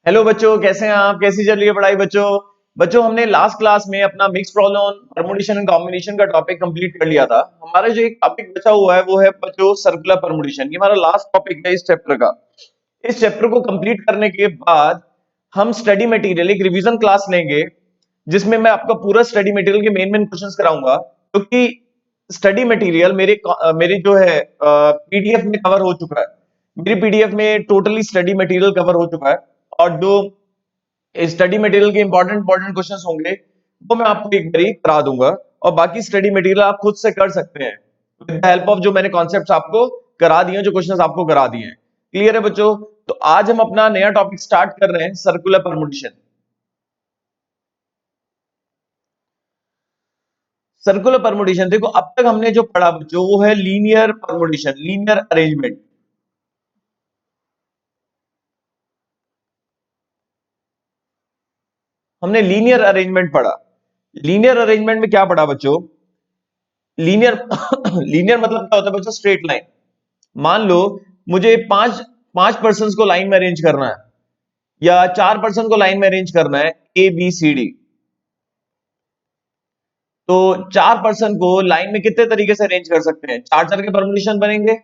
Hello बच्चों, कैसे हैं आप? कैसी चल रही है पढ़ाई बच्चों? बच्चों, हमने लास्ट क्लास में अपना mix problem, permutation and combination का टॉपिक कंप्लीट कर लिया था। हमारा जो एक टॉपिक बचा हुआ है वो है बच्चों सर्कुलर परमुटेशन। ये हमारा लास्ट टॉपिक है इस चैप्टर का। इस चैप्टर को कंप्लीट करने के बाद हम स्टडी मटेरियल एक रिवीजन क्लास लेंगे, जिसमें मैं आपका पूरा स्टडी मटेरियल के मेन मेन क्वेश्चंस कराऊंगा, क्योंकि स्टडी मटेरियल मेरे जो है पीडीएफ में कवर हो चुका है। मेरी पीडीएफ में टोटली स्टडी मटेरियल कवर हो चुका है, और जो स्टडी मटेरियल के इंपॉर्टेंट इंपॉर्टेंट क्वेश्चंस होंगे वो मैं आपको एक बारी करा दूंगा, और बाकी स्टडी मटेरियल आप खुद से कर सकते हैं विद द हेल्प ऑफ जो मैंने कॉन्सेप्ट्स आपको करा दिए हैं, जो क्वेश्चंस आपको करा दिए हैं। क्लियर है बच्चों? तो आज हम अपना नया टॉपिक स्टार्ट कर रहे हैं, सर्कुलर परमुटेशन। सर्कुलर परमुटेशन देखो, अब तक हमने जो पढ़ा बच्चों वो है लीनियर परमुटेशन, लीनियर अरेंजमेंट। हमने लीनियर अरेंजमेंट पढ़ा। लीनियर अरेंजमेंट में क्या पढ़ा बच्चों? लीनियर लीनियर मतलब क्या होता है बच्चों? Straight line. मान लो मुझे पांच पांच पर्सन को लाइन में अरेंज करना है, या चार पर्सन को लाइन में अरेंज करना है, ए बी सी डी। तो चार पर्सन को लाइन में कितने तरीके से अरेंज कर सकते हैं? चार चार के परमुटेशन बनेंगे।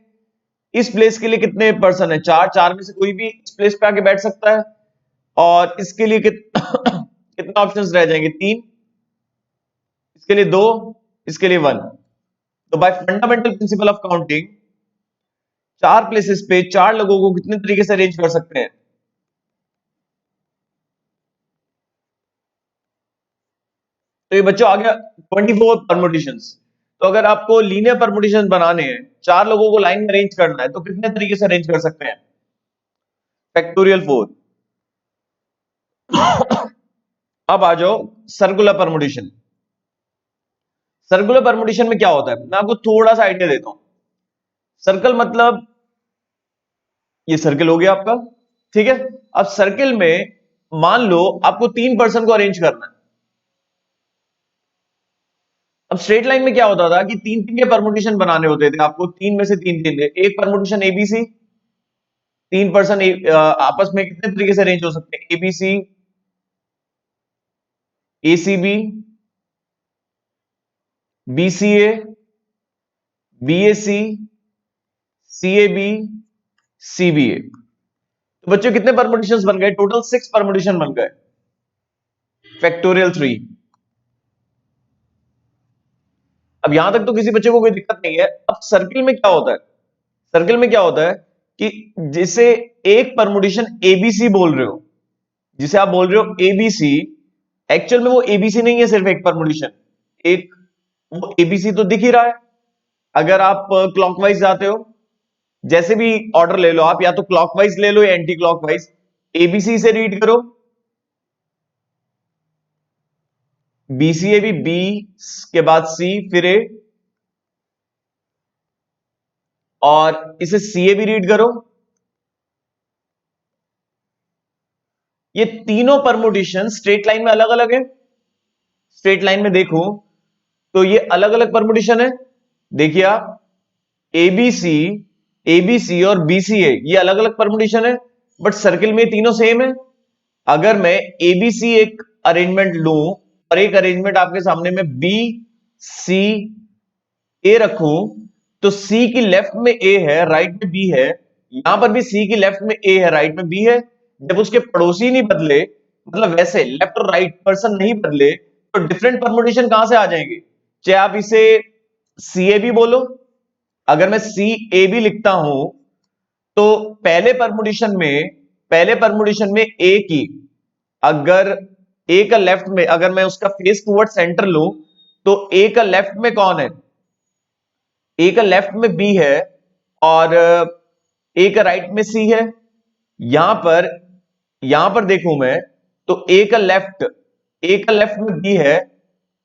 इस प्लेस के लिए कितने पर्सन है? चार। चार में से कोई भी इस प्लेस पे आके बैठ सकता है। और इसके लिए कितना ऑप्शंस रह जाएंगे? तीन। इसके लिए दो, इसके लिए वन। तो bye fundamental principle of counting, चार प्लेसेस पे चार लोगों को कितने तरीके से अरेंज कर सकते हैं? तो ये बच्चों आ गया 24 परमुटेशंस। तो अगर आपको लीनियर परमुटेशन बनाने हैं, चार लोगों को लाइन में अरेंज करना है, तो कितने तरीके से अरेंज कर सकते हैं? फैक्टोरियल 4। अब आ जाओ सर्कुलर परमुटेशन। सर्कुलर परमुटेशन में क्या होता है, मैं आपको थोड़ा सा आइडिया देता हूं। सर्कल मतलब ये सर्कल हो गया आपका, ठीक है। अब सर्किल में मान लो आपको तीन पर्सन को अरेंज करना है। अब स्ट्रेट लाइन में क्या होता था कि तीन तीन के परमुटेशन बनाने होते थे आपको, तीन में से तीन तीन एक परमुटेशन एबीसी। तीन पर्सन आपस में कितने तरीके से अरेंज हो सकते हैं? ABC, ACB, BCA, BAC, CAB, CBA. तो बच्चों कितने परमुटेशंस बन गए? टोटल सिक्स परमुटेशन बन गए, फैक्टोरियल 3। अब यहां तक तो किसी बच्चे को कोई दिक्कत नहीं है। अब सर्किल में क्या होता है? सर्किल में क्या होता है कि जिसे एक परमुटेशन एबीसी बोल रहे हो, जिसे आप बोल रहे हो एबीसी, एक्चुअल में वो एबीसी नहीं है, सिर्फ एक परमुटेशन। एक वो एबीसी तो दिख ही रहा है। अगर आप क्लॉकवाइज जाते हो, जैसे भी ऑर्डर ले लो आप, या तो क्लॉकवाइज ले लो या एंटी क्लॉकवाइज, एबीसी से रीड करो। बीसीए भी बी के बाद सी, फिर ए, और इसे सीए भी रीड करो। ये तीनों परमुटेशन स्ट्रेट लाइन में अलग अलग है। स्ट्रेट लाइन में देखो तो ये अलग अलग परमुटेशन है। देखिए आप, एबीसी, एबीसी और बीसीए ये अलग अलग परमुटेशन है, बट सर्किल में तीनों सेम है। अगर मैं एबीसी एक अरेंजमेंट लूं, और एक अरेंजमेंट आपके सामने में बी सी ए रखूं, तो सी की लेफ्ट में ए है, राइट में बी है। यहां पर भी सी की लेफ्ट में ए है, राइट में बी है। जब उसके पड़ोसी नहीं बदले, मतलब वैसे लेफ्ट और राइट पर्सन नहीं बदले, तो डिफरेंट परमुटेशन कहां से आ जाएंगे? चाहे आप इसे सी ए भी बोलो। अगर मैं सी ए भी लिखता हूं, तो पहले परमुटेशन में ए की, अगर ए का लेफ्ट में, अगर मैं उसका फेस टुवर्ड सेंटर लूं, तो ए का लेफ्ट में कौन है? ए का लेफ्ट में बी है, और ए का राइट में सी है। यहां पर यहां पर देखूं मैं, तो ए का लेफ्ट में बी है,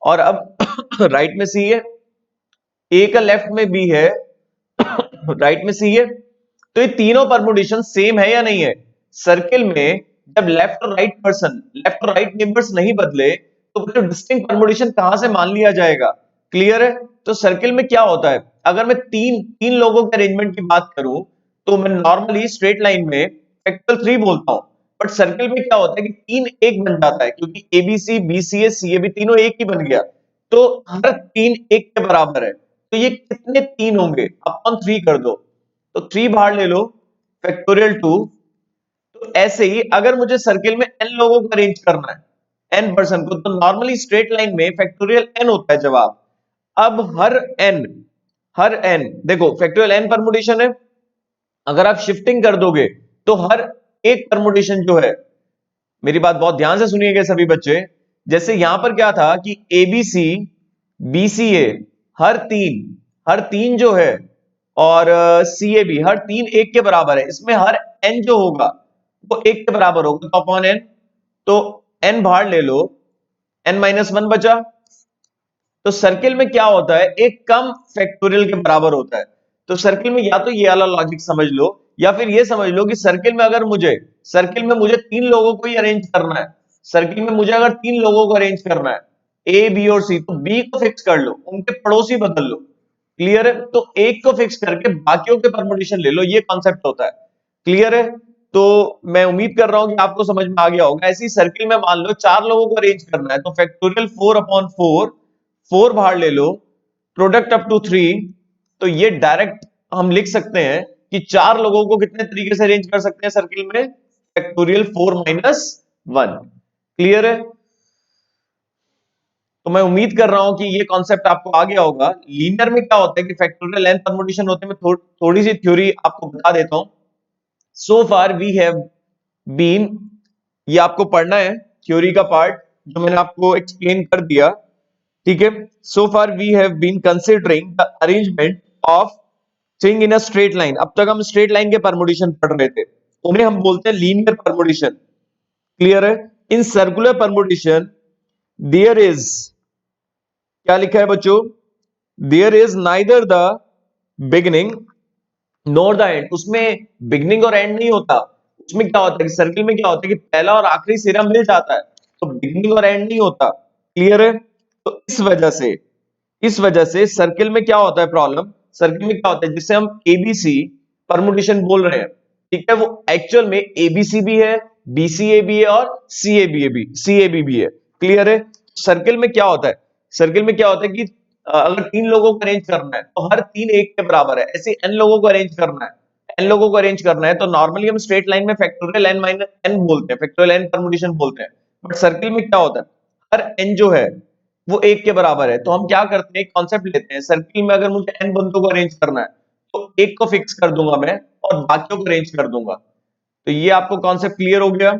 और अब राइट में सी है। ए का लेफ्ट में बी है, राइट में सी है। तो ये तीनों परमुटेशन सेम है या नहीं है? सर्किल में जब लेफ्ट और राइट नेबर्स नहीं बदले, तो जो डिस्टिंक्ट परमुटेशन कहां से मान लिया जाएगा? क्लियर है? तो सर्किल में क्या होता है, अगर मैं तीन तीन लोगों के अरेंजमेंट की बात करूं, तो मैं नॉर्मली स्ट्रेट लाइन में फैक्टोरियल 3 बोलता हूं। बट सर्किल में क्या होता है कि तीन एक बन जाता है, क्योंकि एबीसी बीसीए सीएबी तीनों एक ही बन गया, तो हर तीन एक के बराबर है। तो ये कितने तीन होंगे, अपॉन 3 कर दो, तो 3 बाहर ले लो, फैक्टोरियल 2। तो ऐसे ही अगर मुझे सर्किल में n लोगों को अरेंज करना है, n पर्सन को, तो नॉर्मली स्ट्रेट लाइन में फैक्टोरियल n होता है जवाब। अब हर n देखो फैक्टोरियल n परमुटेशन है, अगर आप शिफ्टिंग कर दोगे तो हर एक परमुटेशन जो है, मेरी बात बहुत ध्यान से सुनिएगा सभी बच्चे, जैसे यहां पर क्या था कि एबीसी बीसीए हर तीन जो है, और सीएबी हर तीन एक के बराबर है, इसमें हर एन जो होगा वो एक के बराबर होगा, तो अपॉन एन, तो एन बाहर ले लो, एन माइनस वन बचा। तो सर्किल में क्या होता है, एक कम फैक्टोरियल के बराबर होता है। तो सर्किल में या तो ये वाला लॉजिक समझ लो, या फिर ये समझ लो कि सर्किल में मुझे तीन लोगों को ही अरेंज करना है, सर्किल में मुझे अगर तीन लोगों को अरेंज करना है, ए बी और सी, तो बी को फिक्स कर लो, उनके पड़ोसी बदल लो। क्लियर है? तो एक को फिक्स करके बाकियों के परमुटेशन ले लो, ये कॉन्सेप्ट होता है। क्लियर है? तो मैं उम्मीद कर रहा हूं कि आपको समझ में आ गया होगा। ऐसी सर्किल में मान लो चार लोगों को अरेंज करना है, तो फैक्टोरियल 4 अपॉन 4, 4 बाहर ले लो, प्रोडक्ट अप टू 3। तो ये डायरेक्ट हम लिख सकते हैं कि चार लोगों को कितने तरीके से अरेंज कर सकते हैं सर्किल में, फैक्टोरियल 4 माइनस 1। क्लियर है? तो मैं उम्मीद कर रहा हूं कि ये कॉन्सेप्ट आपको आ गया होगा। लीनियर में क्या होता है कि फैक्टोरियल n परमुटेशन होते हैं, मैं थोड़ी सी थ्योरी आपको बता देता हूं। सो फार वी हैव बीन, ये आपको पढ़ना है थ्योरी का पार्ट जो मैंने आपको एक्सप्लेन कर दिया, ठीक है। So far we have been considering the arrangement of thing in a straight line. अब तक हम स्ट्रेट लाइन के परमुटेशन पढ़ रहे थे, उन्हें हम बोलते हैं लीनियर परमुटेशन। क्लियर है? In circular permutation there is, क्या लिखा है बच्चों, there is neither the beginning nor the end. उसमें बिगिनिंग और एंड नहीं होता। उसमें क्या होता है कि सर्किल में क्या होता है कि पहला और आखिरी सिरा मिल जाता है, तो बिगिनिंग और एंड नहीं होता। क्लियर है? तो इस वजह से सर्किल में क्या होता है प्रॉब्लम, सर्किल में क्या होता है जिसे हम एबीसी परमुटेशन बोल रहे हैं, ठीक है, वो एक्चुअल में एबीसी भी है, बीसीए भी है और सीएबी भी है। क्लियर है? सर्किल में क्या होता है, सर्किल में क्या होता है कि अगर तीन लोगों को अरेंज करना है तो हर तीन एक के बराबर है, ऐसे एन लोगों को अरेंज करना है, एन लोगों को अरेंज करना है, तो नॉर्मली हम स्ट्रेट लाइन में फैक्टोरियल एन माइनस एन बोलते हैं, फैक्टोरियल एन परमुटेशन बोलते हैं। बट सर्किल में क्या होता है, हर एन जो है वो एक के बराबर है, तो हम क्या करते हैं, एक कॉन्सेप्ट लेते हैं, सर्किल में अगर मुझे एन बंदों को अरेंज करना है तो एक को फिक्स कर दूंगा मैं और बाकियों को अरेंज कर दूंगा। तो ये आपको कॉन्सेप्ट क्लियर हो गया।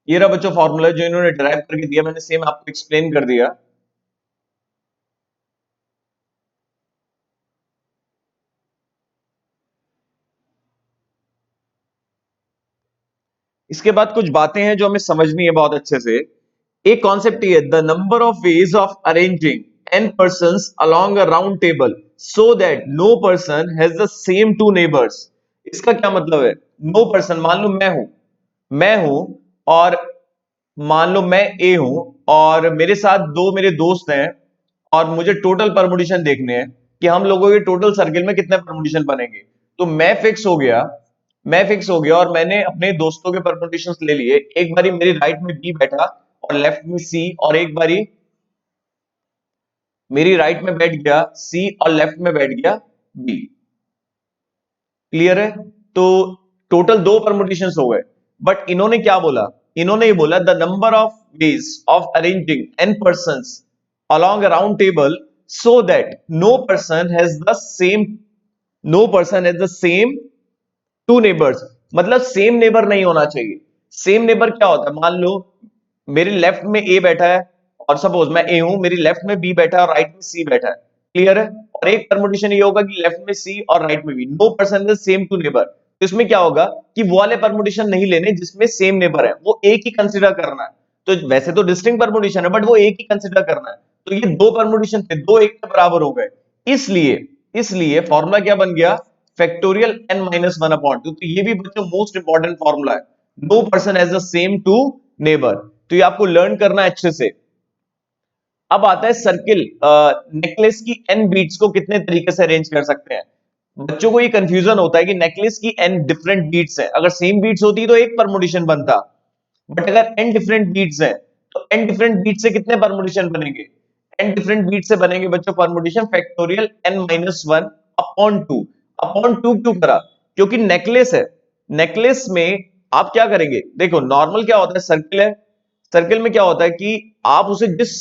ये रहा बच्चों फॉर्मूला जो इन्होंने डिराइव करके दिया, मैंने सेम आपको एक्सप्लेन कर दिया। इसके बाद कुछ बातें हैं जो हमें समझनी है बहुत अच्छे से। एक कॉन्सेप्ट ये, the number of ways of arranging n persons along a round table so that no person has the same two neighbours. इसका क्या मतलब है, नो पर्सन, मान लो मैं हूं और मान लो मैं ए हूं और मेरे साथ दो मेरे दोस्त हैं, और मुझे टोटल परमुटेशन देखने हैं कि हम लोगों के टोटल सर्किल में कितने परमुटेशन बनेंगे। तो मैं फिक्स हो गया और मैंने अपने दोस्तों के परमुटेशंस ले लिए। एक बारी मेरी राइट में बी बैठा और लेफ्ट में सी, और एक बारी मेरी राइट में बैठ गया सी और लेफ्ट में बैठ गया बी। क्लियर है? तो टोटल दो परमुटेशंस हो गए। बट इन्होंने क्या बोला, इन्होंने ये बोला the number of ways of arranging n persons along a round table so that no person has the same two neighbours. मतलब सेम नेबर नहीं होना चाहिए। सेम नेबर क्या होता है, मान लो मेरे लेफ्ट में ए बैठा है, और सपोज मैं ए हूं, मेरी लेफ्ट में बी बैठा है और राइट में सी बैठा है। क्लियर है? और एक परमुटेशन ये होगा कि लेफ्ट में सी और राइट में B, no person is same two neighbour. तो इसमें क्या होगा कि वो वाले परमुटेशन नहीं लेने जिसमें सेम नेबर है, वो एक ही कंसिडर करना है। तो वैसे तो डिस्टिंक्ट परमुटेशन है, बट वो एक ही कंसिडर करना है। तो ये दो परमुटेशन थे, दो एक के बराबर हो गए। इसलिए इसलिए फॉर्मूला क्या बन गया, factorial n minus one upon two. तो ये भी बच्चों मोस्ट इंपॉर्टेंट फॉर्मूला है, no person has the same two neighbour. तो ये आपको लर्न करना है अच्छे से। अब आता है सर्किल। नेकलेस की एन बीट्स को कितने तरीके से अरेंज कर सकते हैं? बच्चों को ये कंफ्यूजन होता है कि नेकलेस की एन डिफरेंट बीट्स है, अगर सेम बीट्स होती तो एक परमुटेशन बनता, बट अगर एन डिफरेंट बीट्स है तो एन डिफरेंट बीट से कितने परमुटेशन बनेंगे? एन डिफरेंट बीट से बनेंगे बच्चों permutation factorial n minus one upon two. Upon two क्यों करा? क्योंकि नेकलेस है। नेकलेस में आप क्या करेंगे, देखो नॉर्मल क्या होता है, सर्किल है, सर्किल में क्या होता है कि आप उसे जिस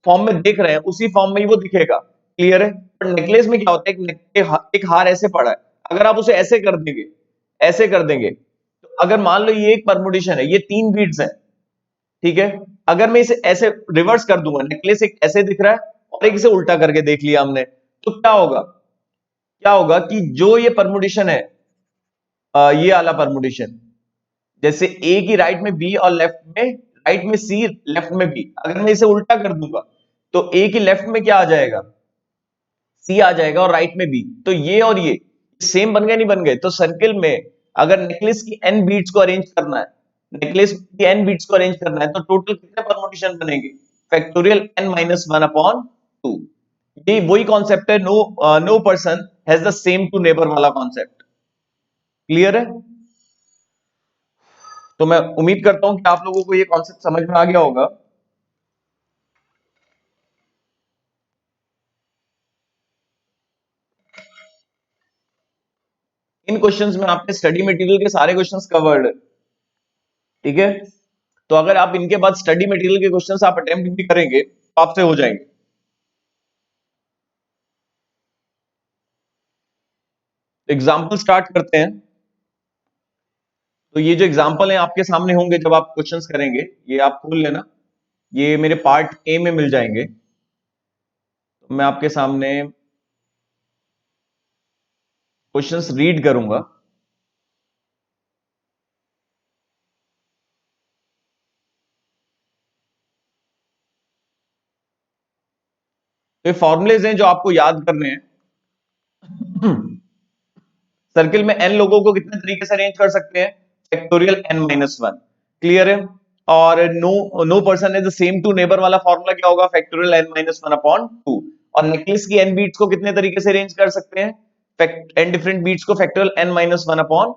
फॉर्म में देख रहे हैं उसी फॉर्म में ही वो दिखेगा। क्लियर है? पर नेकलेस में क्या होता है, एक हार ऐसे पड़ा है, अगर आप उसे ऐसे कर देंगे, ऐसे कर देंगे, तो अगर मान लो ये एक परमुटेशन है, ये तीन बीट्स है, ठीक है, अगर मैं इसे ऐसे रिवर्स कर दूंगा, नेकलेस एक ऐसे दिख रहा है और एक इसे उल्टा करके देख लिया हमने, तो क्या होगा, क्या होगा कि जो ये परमुटेशन है, ये वाला परमुटेशन, जैसे ए की राइट में बी और लेफ्ट में, राइट में सी लेफ्ट में बी, अगर मैं इसे उल्टा कर दूंगा तो ए की लेफ्ट में क्या आ जाएगा, सी आ जाएगा, और राइट में बी, तो ये और ये सेम बन गए नहीं बन गए? तो सर्किल में अगर नेकलेस की एन बीट्स को अरेंज करना है, नेकलेस की एन बीट्स को अरेंज करना है, तो टोटल कितने परमुटेशन बनेंगे? Factorial n minus one upon two. ये वही कॉन्सेप्ट है, no no person has the same two neighbour वाला कॉन्सेप्ट। क्लियर है? तो मैं उम्मीद करता हूं कि आप लोगों को ये कॉन्सेप्ट समझ में आ गया होगा। इन क्वेश्चंस में आपके स्टडी मटेरियल के सारे क्वेश्चंस कवर्ड है, ठीक है? तो अगर आप इनके बाद स्टडी मटेरियल के क्वेश्चंस आप अटेम्प्ट भी करेंगे तो आपसे हो जाएंगे। एग्जाम्पल स्टार्ट करते हैं। तो ये जो एग्जाम्पल है आपके सामने होंगे जब आप क्वेश्चंस करेंगे, ये आप खोल लेना, ये मेरे पार्ट ए में मिल जाएंगे। तो मैं आपके सामने क्वेश्चंस रीड करूंगा। तो ये फॉर्मुलेज हैं जो आपको याद करने हैं। सर्किल में एन लोगों को कितने तरीके से अरेंज कर सकते हैं? Factorial n minus one. Clear है? और नो नो पर्सन है द सेम टू नेबर वाला फॉर्मूला क्या होगा? Factorial n minus one upon two. और नेकलेस की एन बीट्स को कितने तरीके से अरेंज कर सकते हैं? एन डिफरेंट बीट्स को factorial n minus one upon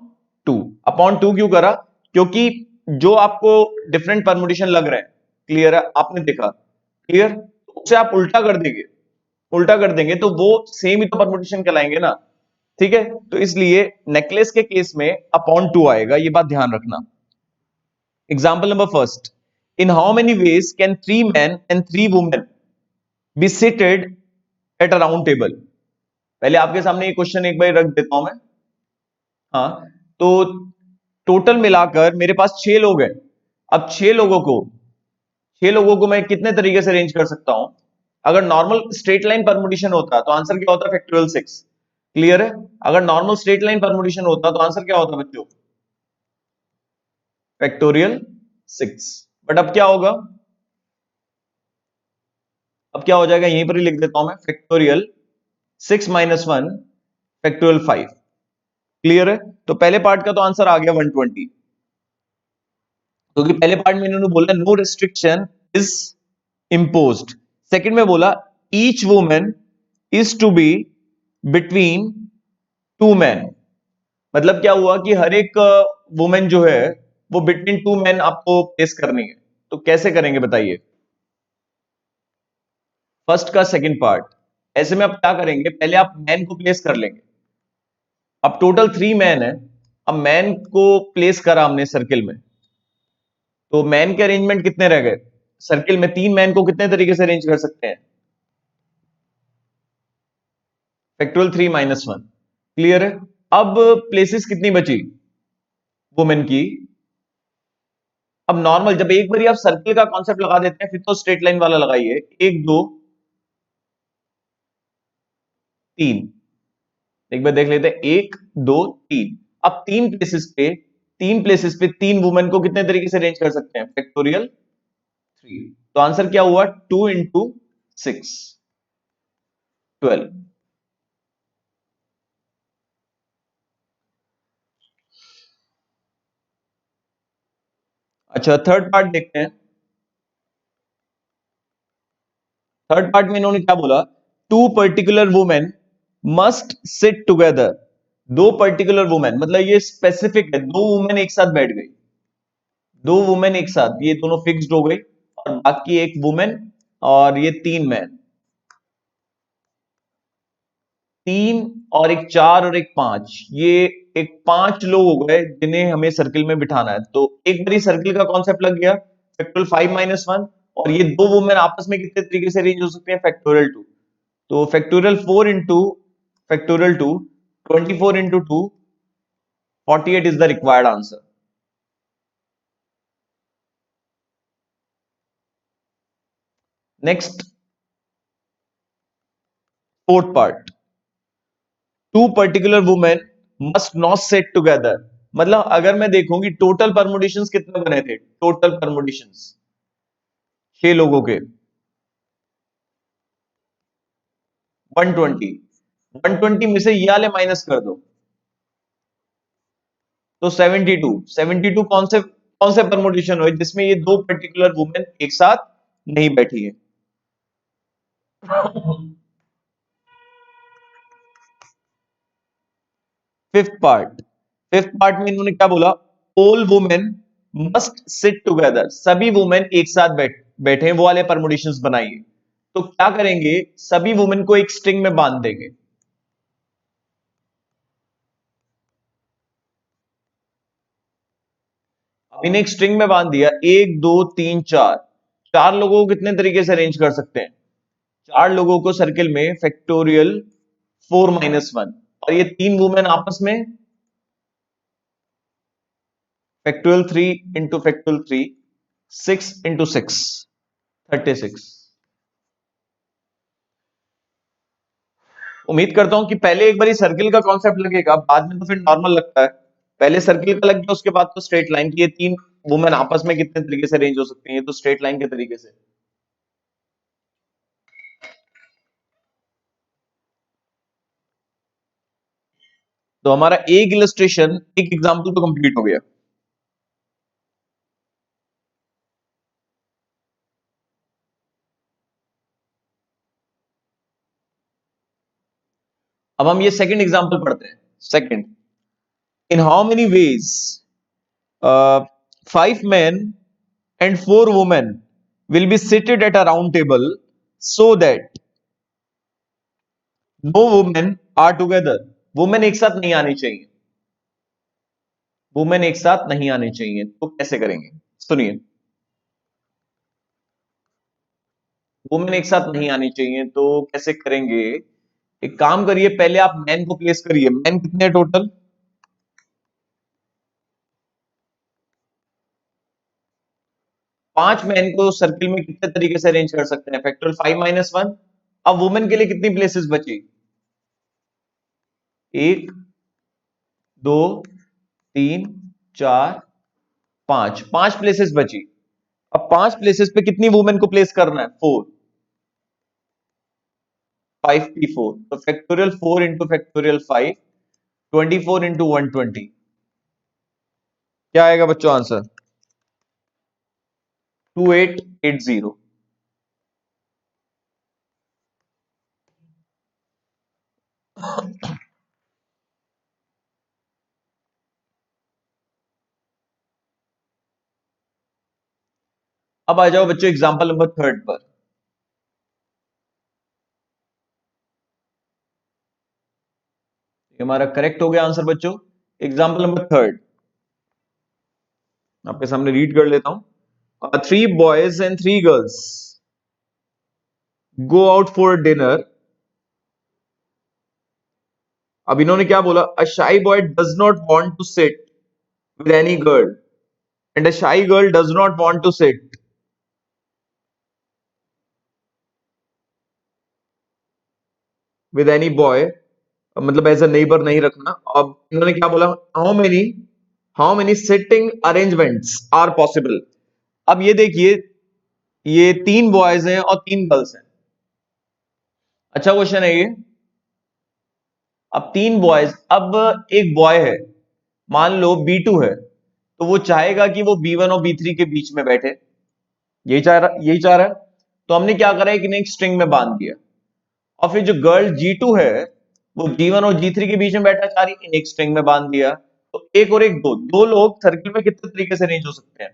two. Upon two क्यों करा? क्योंकि जो आपको डिफरेंट परमुटेशन लग रहे हैं, क्लियर है, आपने देखा, क्लियर, उसे आप उल्टा कर देंगे, उल्टा कर देंगे तो वो सेम ही तो परमुटेशन कहलाएंगे ना, ठीक है? तो इसलिए नेकलेस के केस में अपॉन टू आएगा, ये बात ध्यान रखना। Example number first, in how many ways can three man and three women be seated at a round table? पहले आपके सामने ये क्वेश्चन एक बार रख देता हूं मैं। हाँ, तो टोटल मिलाकर मेरे पास छह लोग हैं। अब छह लोगों को मैं कितने तरीके से अरेंज कर सकता हूं? अगर नॉर्मल स्ट्रेट लाइन परमुटेशन होता तो आंसर क्या होता? Factorial six. क्लियर है? अगर नॉर्मल स्ट्रेट लाइन परमुटेशन होता तो आंसर क्या होता बच्चों? Factorial six. बट अब क्या होगा? अब क्या हो जाएगा, यहीं पर ही लिख देता हूं मैं, factorial six minus one factorial five. Clear है? तो पहले पार्ट का तो आंसर आ गया 120, क्योंकि पहले पार्ट में इन्होंने बोला no restriction is imposed. Second में बोला each women is to be between two man. मतलब क्या हुआ कि हर एक वुमेन जो है वो बिटवीन टू मैन आपको प्लेस करनी है। तो कैसे करेंगे बताइए? फर्स्ट का सेकंड पार्ट, ऐसे में आप क्या करेंगे, पहले आप मैन को प्लेस कर लेंगे। अब टोटल थ्री मैन है, अब मैन को प्लेस करा हमने सर्किल में, तो मैन के अरेंजमेंट कितने रह गए? सर्किल में तीन मैन को कितने तरीके से अरेंज कर सकते हैं? Factorial three minus one. Clear है? अब प्लेसेस कितनी बची वुमेन की? अब नॉर्मल जब एक बार आप सर्किल का कॉन्सेप्ट लगा देते हैं फिर तो स्ट्रेट लाइन वाला लगाइए, एक दो तीन, एक बार देख लेते हैं, एक दो तीन। अब तीन प्लेसेस पे तीन वुमेन को कितने तरीके से अरेंज कर सकते हैं? Factorial three. तो आंसर क्या हुआ? Two into six, 12। अच्छा, थर्ड पार्ट देखते हैं। थर्ड पार्ट में इन्होंने क्या बोला, two particular women must sit together. दो पर्टिकुलर वुमेन मतलब ये स्पेसिफिक है, दो वुमेन एक साथ बैठ गई, दो वुमेन एक साथ, ये दोनों फिक्स्ड हो गई, और बाकी एक वुमेन और ये तीन मैन, तीन और एक चार और एक पांच, ये एक पांच लोग हो गए जिन्हें हमें सर्किल में बिठाना है। तो एक बारी सर्किल का कॉन्सेप्ट लग गया, फैक्टोरियल 5 - 1, और ये दो वुमेन आपस में कितने तरीके से अरेंज हो सकते हैं, फैक्टोरियल 2। तो factorial 4 into factorial 2, 24 into 2, 48 is the required answer. Next, fourth part, two particular women must not set together. मतलब अगर मैं देखूं कि टोटल परमुटेशंस कितने बने थे, टोटल परमुटेशंस 6 लोगों के 120, 120 में से ये वाले माइनस कर दो तो 72, 72 कौन से परमुटेशन हुए जिसमें ये दो पर्टिकुलर वुमेन एक साथ नहीं बैठी है। फिफ्थ पार्ट में इन्होंने क्या बोला, all women must sit together. सभी वुमेन एक साथ बैठे हैं, वो वाले परमुटेशंस बनाइए। तो क्या करेंगे, सभी वुमेन को एक स्ट्रिंग में बांध देंगे। अब इन्हें एक स्ट्रिंग में बांध दिया, एक दो तीन चार, चार लोगों को कितने तरीके से अरेंज कर सकते हैं, चार लोगों को सर्किल में फैक्टोरियल 4 - 1, और ये तीन वुमेन आपस में फैक्टोरियल 3 इंटू फैक्टोरियल 3, 6 × 6, 36। उम्मीद करता हूं कि पहले एक बार सर्किल का कॉन्सेप्ट लगेगा, बाद में तो फिर नॉर्मल लगता है। पहले सर्किल का लग गया, उसके बाद तो स्ट्रेट लाइन की, ये तीन वुमेन आपस में कितने तरीके से अरेंज हो सकती हैं, ये तो स्ट्रेट लाइन के तरीके से। तो हमारा एक इलस्ट्रेशन, एक एग्जांपल तो कंप्लीट हो गया। अब हम ये सेकंड एग्जांपल पढ़ते हैं। Second, in how many veg 5 men and 4 women will be seated at a round table so that no women are together। Women एक साथ नहीं आनी चाहिए, वुमेन एक साथ नहीं आनी चाहिए, तो कैसे करेंगे, सुनिए। वुमेन एक साथ नहीं आनी चाहिए तो कैसे करेंगे, एक काम करिए, पहले आप मैन को प्लेस करिए। मैन कितने टोटल, 5 मैन को सर्किल में कितने तरीके से अरेंज कर सकते हैं, फैक्टोरियल 5 - 1। अब वुमेन के लिए कितनी प्लेसेस बची, एक, दो, तीन, चार, पांच, पांच प्लेसेस बची। अब पांच प्लेसेस पे कितनी वुमेन को प्लेस करना है, 4, 5p4। तो फैक्टोरियल 4 इंटू फैक्टोरियल 5, 24 इंटू 120, क्या आएगा बच्चों आंसर, 2880। अब आ जाओ बच्चों एग्जांपल नंबर थर्ड पर। ये हमारा करेक्ट हो गया आंसर बच्चों। एग्जांपल नंबर थर्ड आपके सामने रीड कर लेता हूं। 3 boys and 3 girls go out for dinner। अब इन्होंने क्या बोला, a shy boy does not want to sit with any girl and a shy girl does not want to sit with any boy, मतलब as a neighbour नहीं रखना। अब इन्होंने क्या बोला, how many sitting arrangements are possible. अब ये देखिए, ये 3 बॉयज हैं और 3 गर्ल्स हैं। अच्छा क्वेश्चन है ये। अब 3 बॉयज, अब एक बॉय है, मान लो B2 है, तो वो चाहेगा कि वो B1 और B3 के बीच में बैठे, यही चाह रहा है। तो हमने क्या करा, एक इन्हें स्ट्रिंग में बांध दिया, और फिर जो गर्ल G2 है वो G1 और G3 के बीच में बैठना चाह रही, इन एक स्ट्रिंग में बांध दिया। तो एक और एक दो, दो लोग सर्किल में कितने तरीके से अरेंज हो सकते हैं?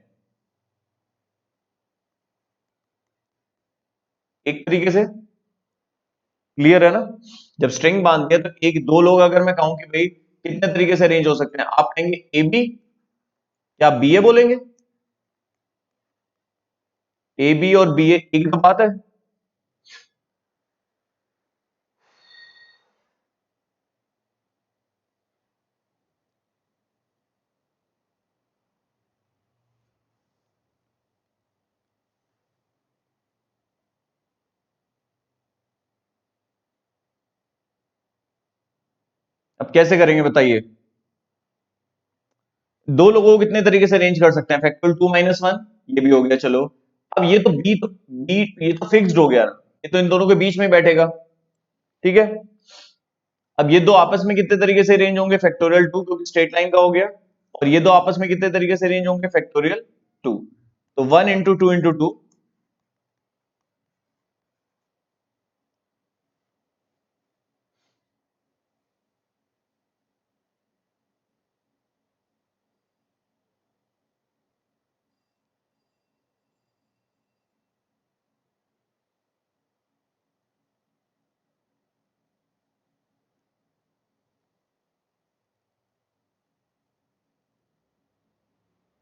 एक तरीके से। क्लियर है ना? जब स्ट्रिंग बांध दिया तो एक दो लोग अगर मैं कहूं कि भाई कितने तरीके से अरेंज हो सकते हैं, आप कहेंगे ए बी, क्या बी ए बोलेंगे? ए बी और बी ए एक तो बात है। अब कैसे करेंगे बताइए? दो लोगों को कितने तरीके से अरेंज कर सकते हैं? फैक्टोरियल 2 - 1, ये भी हो गया, चलो। अब ये तो बी, ये तो फिक्स्ड हो गया ना, ये तो इन दोनों के बीच में ही बैठेगा। ठीक है। अब ये दो आपस में कितने तरीके से अरेंज होंगे? फैक्टोरियल 2, क्योंकि स्ट्रेट लाइन का हो गया। और ये दो आपस में कितने तरीके से अरेंज होंगे? फैक्टोरियल 2। तो 1 × 2 × 2।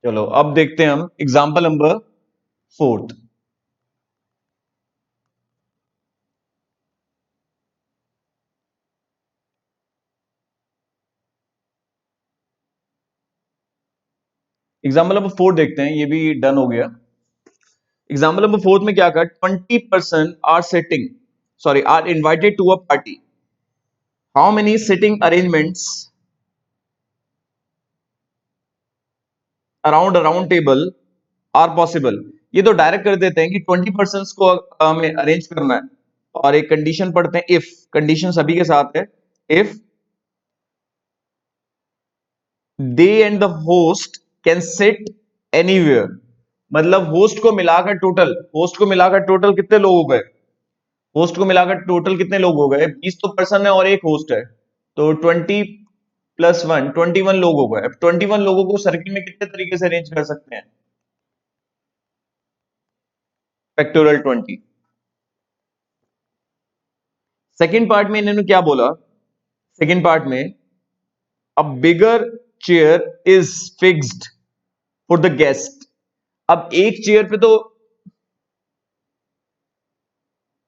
चलो अब देखते हैं हम एग्जाम्पल नंबर 4। एग्जाम्पल नंबर 4 देखते हैं, ये भी डन हो गया। एग्जाम्पल नंबर 4 में क्या कर, 20% are setting, sorry are invited to a party, how many sitting arrangements around round table are possible. ये तो डायरेक्ट कर देते हैं कि 20% को हमें अरेंज करना है, और एक कंडीशन पढ़ते हैं, इफ, कंडीशन सभी के साथ है, if they and the host can sit anywhere. मतलब होस्ट को मिलाकर टोटल कितने लोग हो गए? होस्ट को मिलाकर टोटल कितने लोग हो गए? 20 तो पर्सन है और एक होस्ट है, तो 20 + 1 21 लोग हो गए। अब 21 लोगों को सर्किल में कितने तरीके से अरेंज कर सकते हैं? फैक्टोरियल 20। सेकेंड पार्ट में इन्होंने क्या बोला? सेकेंड पार्ट में, a bigger chair is fixed for the guest. अब एक चेयर पे तो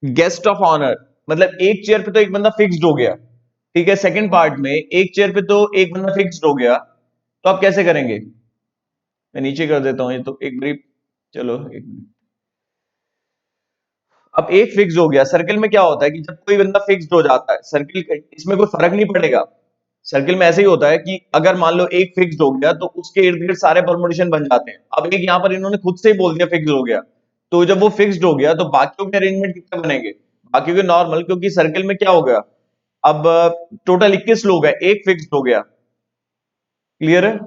गेस्ट ऑफ ऑनर, मतलब एक चेयर पे तो एक बंदा फिक्स्ड हो गया। ठीक है, सेकंड पार्ट में एक चेयर पे तो एक बंदा फिक्स्ड हो गया, तो आप कैसे करेंगे? मैं नीचे कर देता हूं ये तो एक ब्रीफ। चलो एक मिनट। अब एक फिक्स हो गया, सर्किल में क्या होता है कि जब कोई बंदा फिक्स्ड हो जाता है सर्किल, इसमें कोई फर्क नहीं पड़ेगा। सर्किल में ऐसे ही होता है कि अगर मान लो एक फिक्स्ड हो गया तो उसके इर्द गिर्द सारे परमुटेशन बन जाते हैं। अब एक यहां पर इन्होंने खुद से ही बोल दिया फिक्स हो गया, तो जब वो फिक्स्ड हो गया तो बाकियों के अरेंजमेंट कितने बनेंगे? बाकियों के नॉर्मल, क्योंकि सर्किल में क्या हो गया, अब टोटल 21 लोग हैं, एक फिक्स्ड हो गया। क्लियर है?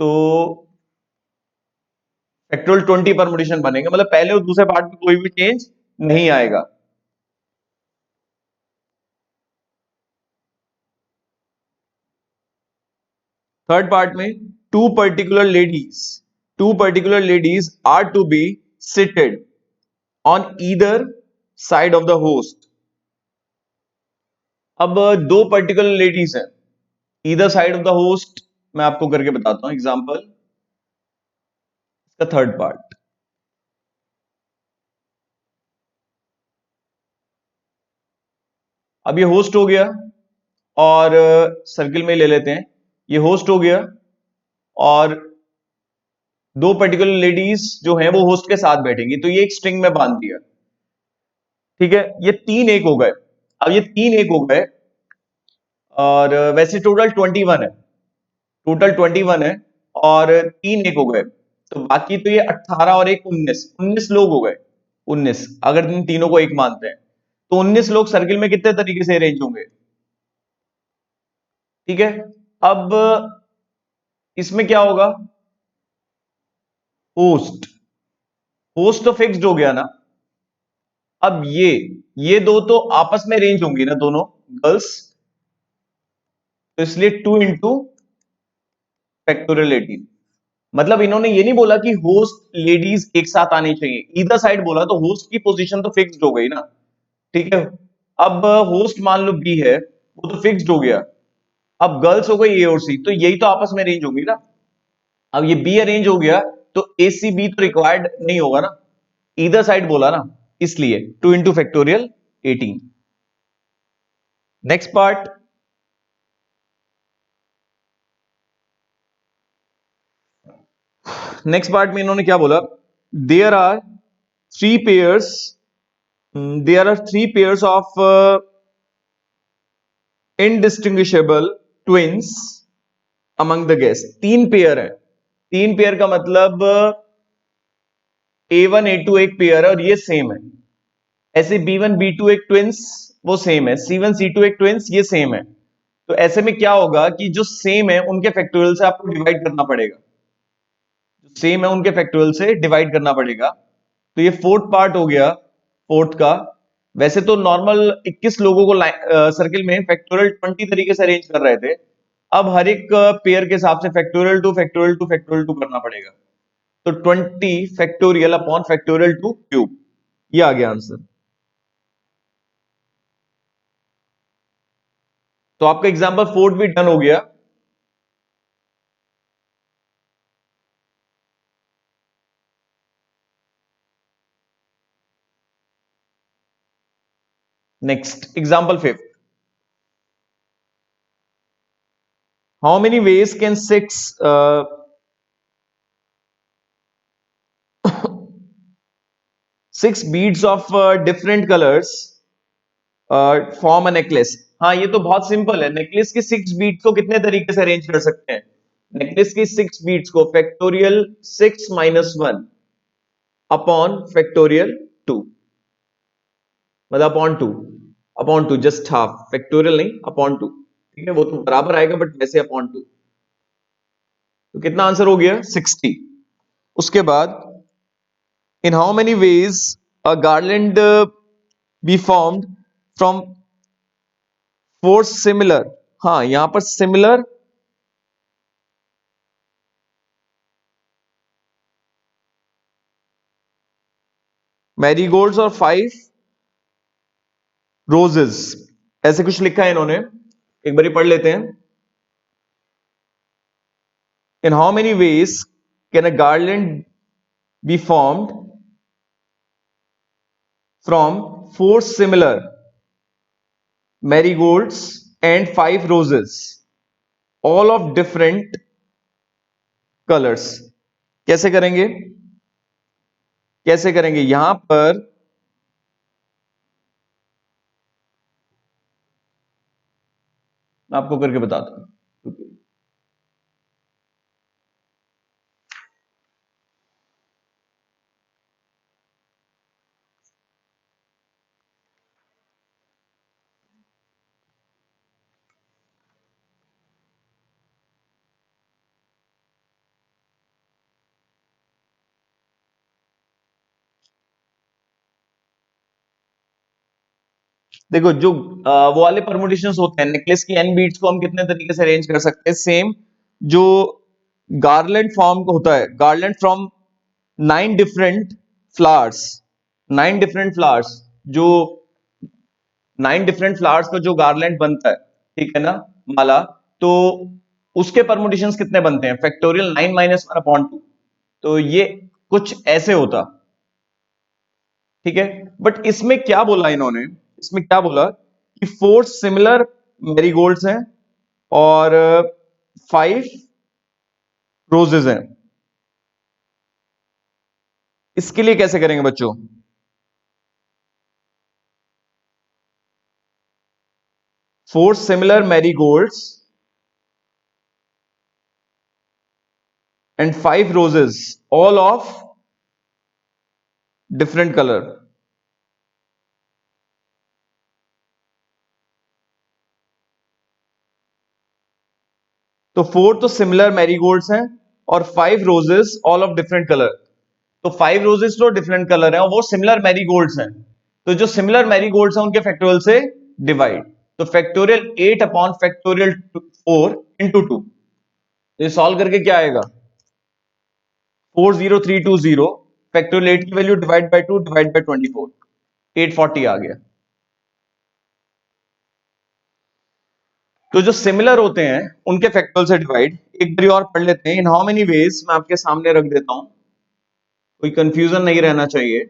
तो फैक्टोरियल 20 परमुटेशन बनेंगे, मतलब पहले और दूसरे पार्ट में कोई भी चेंज नहीं आएगा। थर्ड पार्ट में, two particular ladies two particular ladies are to be seated on either side of the host. अब दो पर्टिकुलर लेडीज हैं either side of the host, मैं आपको करके बताता हूं एग्जांपल, इसका थर्ड पार्ट। अब ये होस्ट हो गया, और सर्किल में ले लेते हैं, ये होस्ट हो गया, और दो पर्टिकुलर लेडीज जो हैं वो होस्ट के साथ बैठेंगी, तो ये एक स्ट्रिंग में बांध दिया। ठीक है, ये तीन एक हो गए। अब ये तीन एक हो गए, और वैसे टोटल 21 है, टोटल 21 है, और तीन एक हो गए, तो बाकी तो ये 18 और एक 19 लोग हो गए। 19, अगर इन तीनों को एक मानते हैं, तो 19 लोग सर्किल में कितने तरीके से अरेंज होंगे? ठीक है। अब इसमें क्या होगा? होस्ट होस्ट तो फिक्स्ड हो गया ना, अब ये दो तो आपस में रेंज होंगी ना दोनों गर्ल्स, तो इसलिए 2 into फैक्टोरियल 18। मतलब इन्होंने ये नहीं बोला कि होस्ट लेडीज एक साथ आनी चाहिए, इधर साइड बोला, तो होस्ट की पोजीशन तो फिक्स्ड हो गई ना। ठीक है, अब होस्ट मान लो बी है, वो तो फिक्स्ड हो गया। अब गर्ल्स हो गई ए और सी, तो यही तो आपस में रेंज होगी ना। अब ये बी अरेंज हो गया, तो ए सी बी तो रिक्वायर्ड नहीं होगा ना, इधर साइड बोला ना, इसलिए 2 into फैक्टोरियल 18। नेक्स्ट पार्ट, में इन्होंने क्या बोला, there are three pairs there are three pairs of indistinguishable twins among the guest. 3 pair है, 3 पेयर का मतलब A1 A2 एक पेयर है और ये सेम है। ऐसे B1 B2 एक ट्विंस, वो सेम है, C1 C2 एक ट्विंस, ये सेम है। तो ऐसे में क्या होगा कि जो सेम है उनके फैक्टोरियल से आपको डिवाइड करना पड़ेगा, जो सेम है उनके फैक्टोरियल से डिवाइड करना पड़ेगा। तो ये फोर्थ पार्ट हो गया, फोर्थ का। वैसे तो नॉर्मल 21 लोगों को सर्किल में फैक्टोरियल 20 तरीके से अरेंज कर रहे थे, अब हर एक पेयर के हिसाब से फैक्टोरियल 2 करना पड़ेगा। तो 20 फैक्टोरियल अपॉन फैक्टोरियल 2 क्यूब, ये आ गया आंसर। तो आपका एग्जाम्पल फोर्थ भी डन हो गया। Next example fifth, how many ways can six beads of different colours form a necklace. हाँ, ये तो बहुत सिंपल है, नेकलेस की 6 बीट्स को कितने तरीके से अरेंज कर सकते हैं। नेकलेस की 6 बीट्स को फैक्टोरियल 6 - 1 अपॉन फैक्टोरियल 2, मतलब upon two just half, factorial नहीं, अपॉन 2। ठीक है, वो तो बराबर आएगा बट वैसे अपॉन 2। तो कितना आंसर हो गया, 60। उसके बाद, इन how many veg a garland be formed from 4 similar, हाँ यहां पर सिमिलर मैरीगोल्ड्स और 5 रोजेस, ऐसे कुछ लिखा है इन्होंने, एक बार पढ़ लेते हैं। In how many ways can a garland be formed from 4 similar marigolds and 5 roses all of different colours. कैसे करेंगे, यहां पर मैं आपको करके बताता हूं। देखो, जो वो वाले परमुटेशंस होते हैं, नेकलेस की एन बीट्स को हम कितने तरीके से अरेंज कर सकते हैं, सेम जो गार्लैंड फॉर्म होता है, garland from 9 different flowers, 9 different flowers, जो 9 डिफरेंट फ्लावर्स का जो गार्लैंड बनता है, ठीक है ना, माला, तो उसके परमुटेशंस कितने बनते हैं, फैक्टोरियल 9 - 1 अपॉन 2। तो ये कुछ ऐसे होता, ठीक है। बट इसमें क्या बोला इन्होंने, इसमें क्या बोला कि 4 सिमिलर मैरीगोल्ड्स हैं और 5 रोजेस हैं। इसके लिए कैसे करेंगे बच्चों, 4 similar marigolds and 5 roses all of different colour. तो 4 तो सिमिलर मैरीगोल्ड्स हैं और 5 roses all of different colour. तो 5 रोजेस तो डिफरेंट कलर हैं और वो सिमिलर मैरीगोल्ड्स हैं, तो जो सिमिलर मैरीगोल्ड्स हैं उनके फैक्टोरियल से डिवाइड, तो फैक्टोरियल 8 अपॉन फैक्टोरियल 4 इंटू 2, तो ये सॉल्व करके क्या आएगा 40320, फैक्टोरियल 8 की value divide by 2 divide by 24, 840 आ गया। तो जो सिमिलर होते हैं उनके फैक्टोरियल से डिवाइड एक बार और पढ़ लेते हैं। इन हाउ मेनी वेज, मैं आपके सामने रख देता हूं, कोई कंफ्यूजन नहीं रहना चाहिए।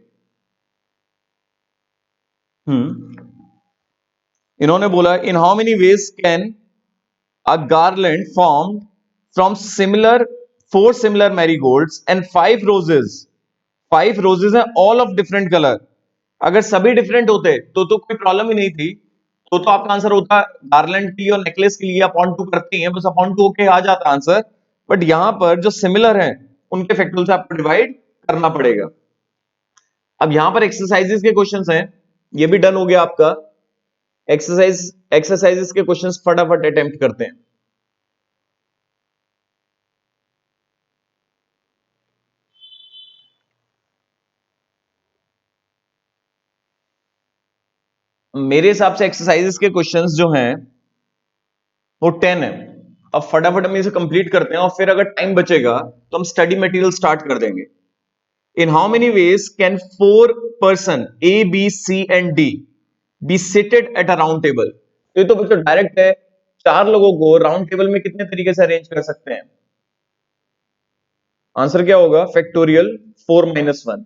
इन्होंने बोला इन how many ways can a garland form from similar 4 similar marigolds and 5 roses हैं ऑल ऑफ डिफरेंट कलर। अगर सभी डिफरेंट होते तो कोई प्रॉब्लम ही नहीं थी, तो आपका आंसर होता गार्लैंड की और नेकलेस के लिए अपॉन 2 करते हैं, बस अपॉन 2 के आ जाता आंसर। बट यहां पर जो सिमिलर है उनके फैक्टोरियल से आपको डिवाइड करना पड़ेगा। अब यहां पर एक्सरसाइजेस के क्वेश्चंस हैं, ये भी डन हो गया आपका। एक्सरसाइजेस के क्वेश्चंस फटाफट अटेम्प्ट करते हैं। मेरे हिसाब से एक्सरसाइजेस के क्वेश्चंस जो हैं वो 10 है। अब फटाफट हम इसे कंप्लीट करते हैं और फिर अगर टाइम बचेगा तो हम स्टडी मटेरियल स्टार्ट कर देंगे। In how many ways can 4 person A B C and D be seated at a round table, तो ये तो बच्चों डायरेक्ट है, 4 लोगों को राउंड टेबल में कितने तरीके से अरेंज कर सकते हैं? आंसर क्या होगा फैक्टोरियल 4 - 1,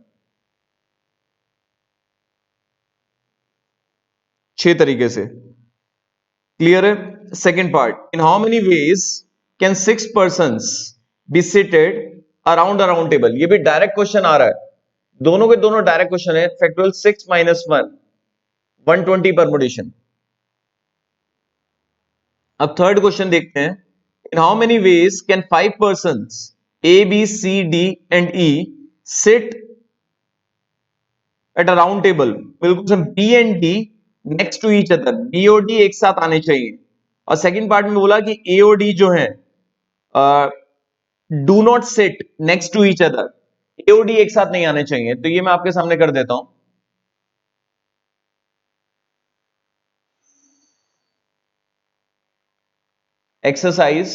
6 तरीके से। क्लियर है? Second part, in how many ways can 6 person be seated around a round table, ये भी डायरेक्ट क्वेश्चन आ रहा है, दोनों के दोनों डायरेक्ट क्वेश्चन है। Factorial 6 - 1, 120 permutation. अब थर्ड क्वेश्चन देखते हैं, in how many ways can 5 person A B C D and E sit at a round table, बिल्कुल B and D next to each other, B और D एक साथ आने चाहिए। और सेकंड पार्ट में बोला कि ए और डी जो है do not sit next to each other, A और डी एक साथ नहीं आने चाहिए। तो ये मैं आपके सामने कर देता हूं। एक्सरसाइज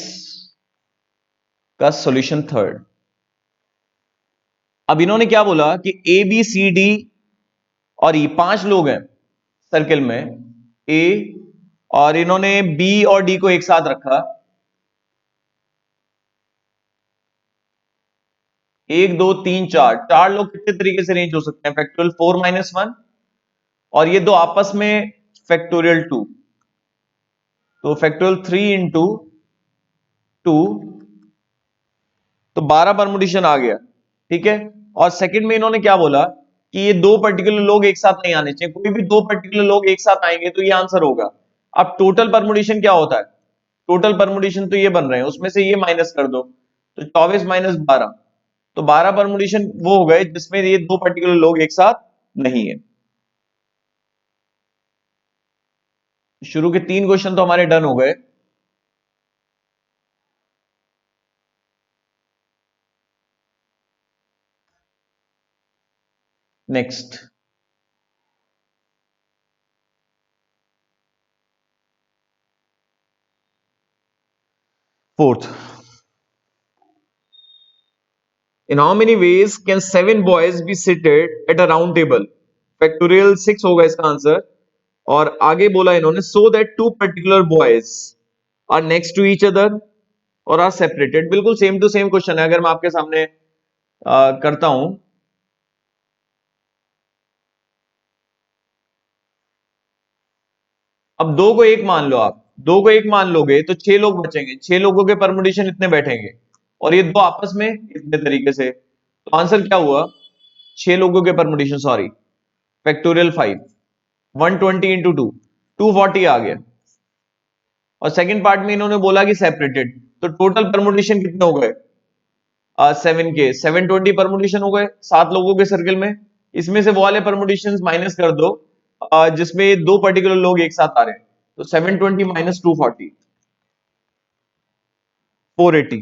का सॉल्यूशन थर्ड। अब इन्होंने क्या बोला कि ए बी सी डी और ई 5 लोग हैं सर्किल में, ए और इन्होंने बी और डी को एक साथ रखा। 1 2 3 4, 4 लोग कितने तरीके से रेंज हो सकते हैं? फैक्टोरियल 4 - 1 और ये दो आपस में फैक्टोरियल 2, तो फैक्टोरियल 3 × 2, तो 12 परमुटेशन आ गया। ठीक है, और सेकंड में इन्होंने क्या बोला कि ये दो पर्टिकुलर लोग एक साथ नहीं आने चाहिए, कोई भी दो पर्टिकुलर लोग एक साथ आएंगे तो ये आंसर होगा। अब टोटल परमुटेशन क्या होता है? टोटल परमुटेशन तो ये बन रहे हैं, उसमें से ये माइनस कर दो, तो 24 - 12, तो 12 परमुटेशन वो हो गए जिसमें ये दो पर्टिकुलर लोग एक साथ नहीं है। शुरू के 3 क्वेश्चन तो हमारे डन हो गए। Next, fourth, in how many ways can 7 boys be seated at a round table, factorial 6 होगा इसका आंसर। और आगे बोला इन्होंने so that 2 particular boys are next to each other और आर सेपरेटेड, बिल्कुल सेम टू सेम क्वेश्चन है। अगर मैं आपके सामने करता हूं, अब दो को एक मान लो, आप दो को एक मान लोगे तो 6 लोग बचेंगे, 6 लोगों के परमुटेशन इतने बैठेंगे और ये दो आपस में इतने तरीके से, तो आंसर क्या हुआ 6 लोगों के परमुटेशन, सॉरी फैक्टोरियल 5, 120 × 2, 240 आ गया। और सेकंड पार्ट में इन्होंने बोला कि सेपरेटेड, तो टोटल परमुटेशन कितने हो गए 7 के 720 परमुटेशन हो गए 7 लोगों के सर्किल में। इसमें से वो वाले परमुटेशन माइनस कर दो जिसमें दो पर्टिकुलर लोग एक साथ आ रहे हैं, तो 720 - 240, 480।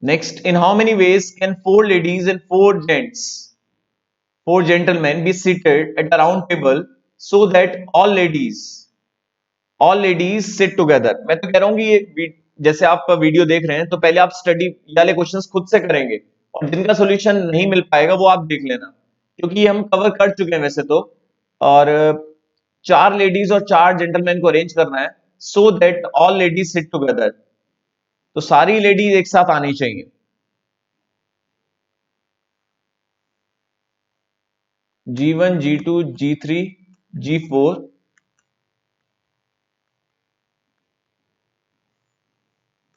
Next, in how many ways can four ladies and four gentlemen be seated at a round table so that all ladies sit together? मैं तो कह रहा हूँ कि जैसे आप वीडियो देख रहे हैं तो पहले आप स्टडी वाले क्वेश्चंस खुद से करेंगे और जिनका सॉल्यूशन नहीं मिल पाएगा वो आप देख लेना, क्योंकि हम कवर कर चुके हैं वैसे तो। और चार लेडीज और चार जेंटलमैन को अरेंज करना है so that all ladies sit together, तो सारी लेडीज एक साथ आनी चाहिए। G1, G2, G3, G4,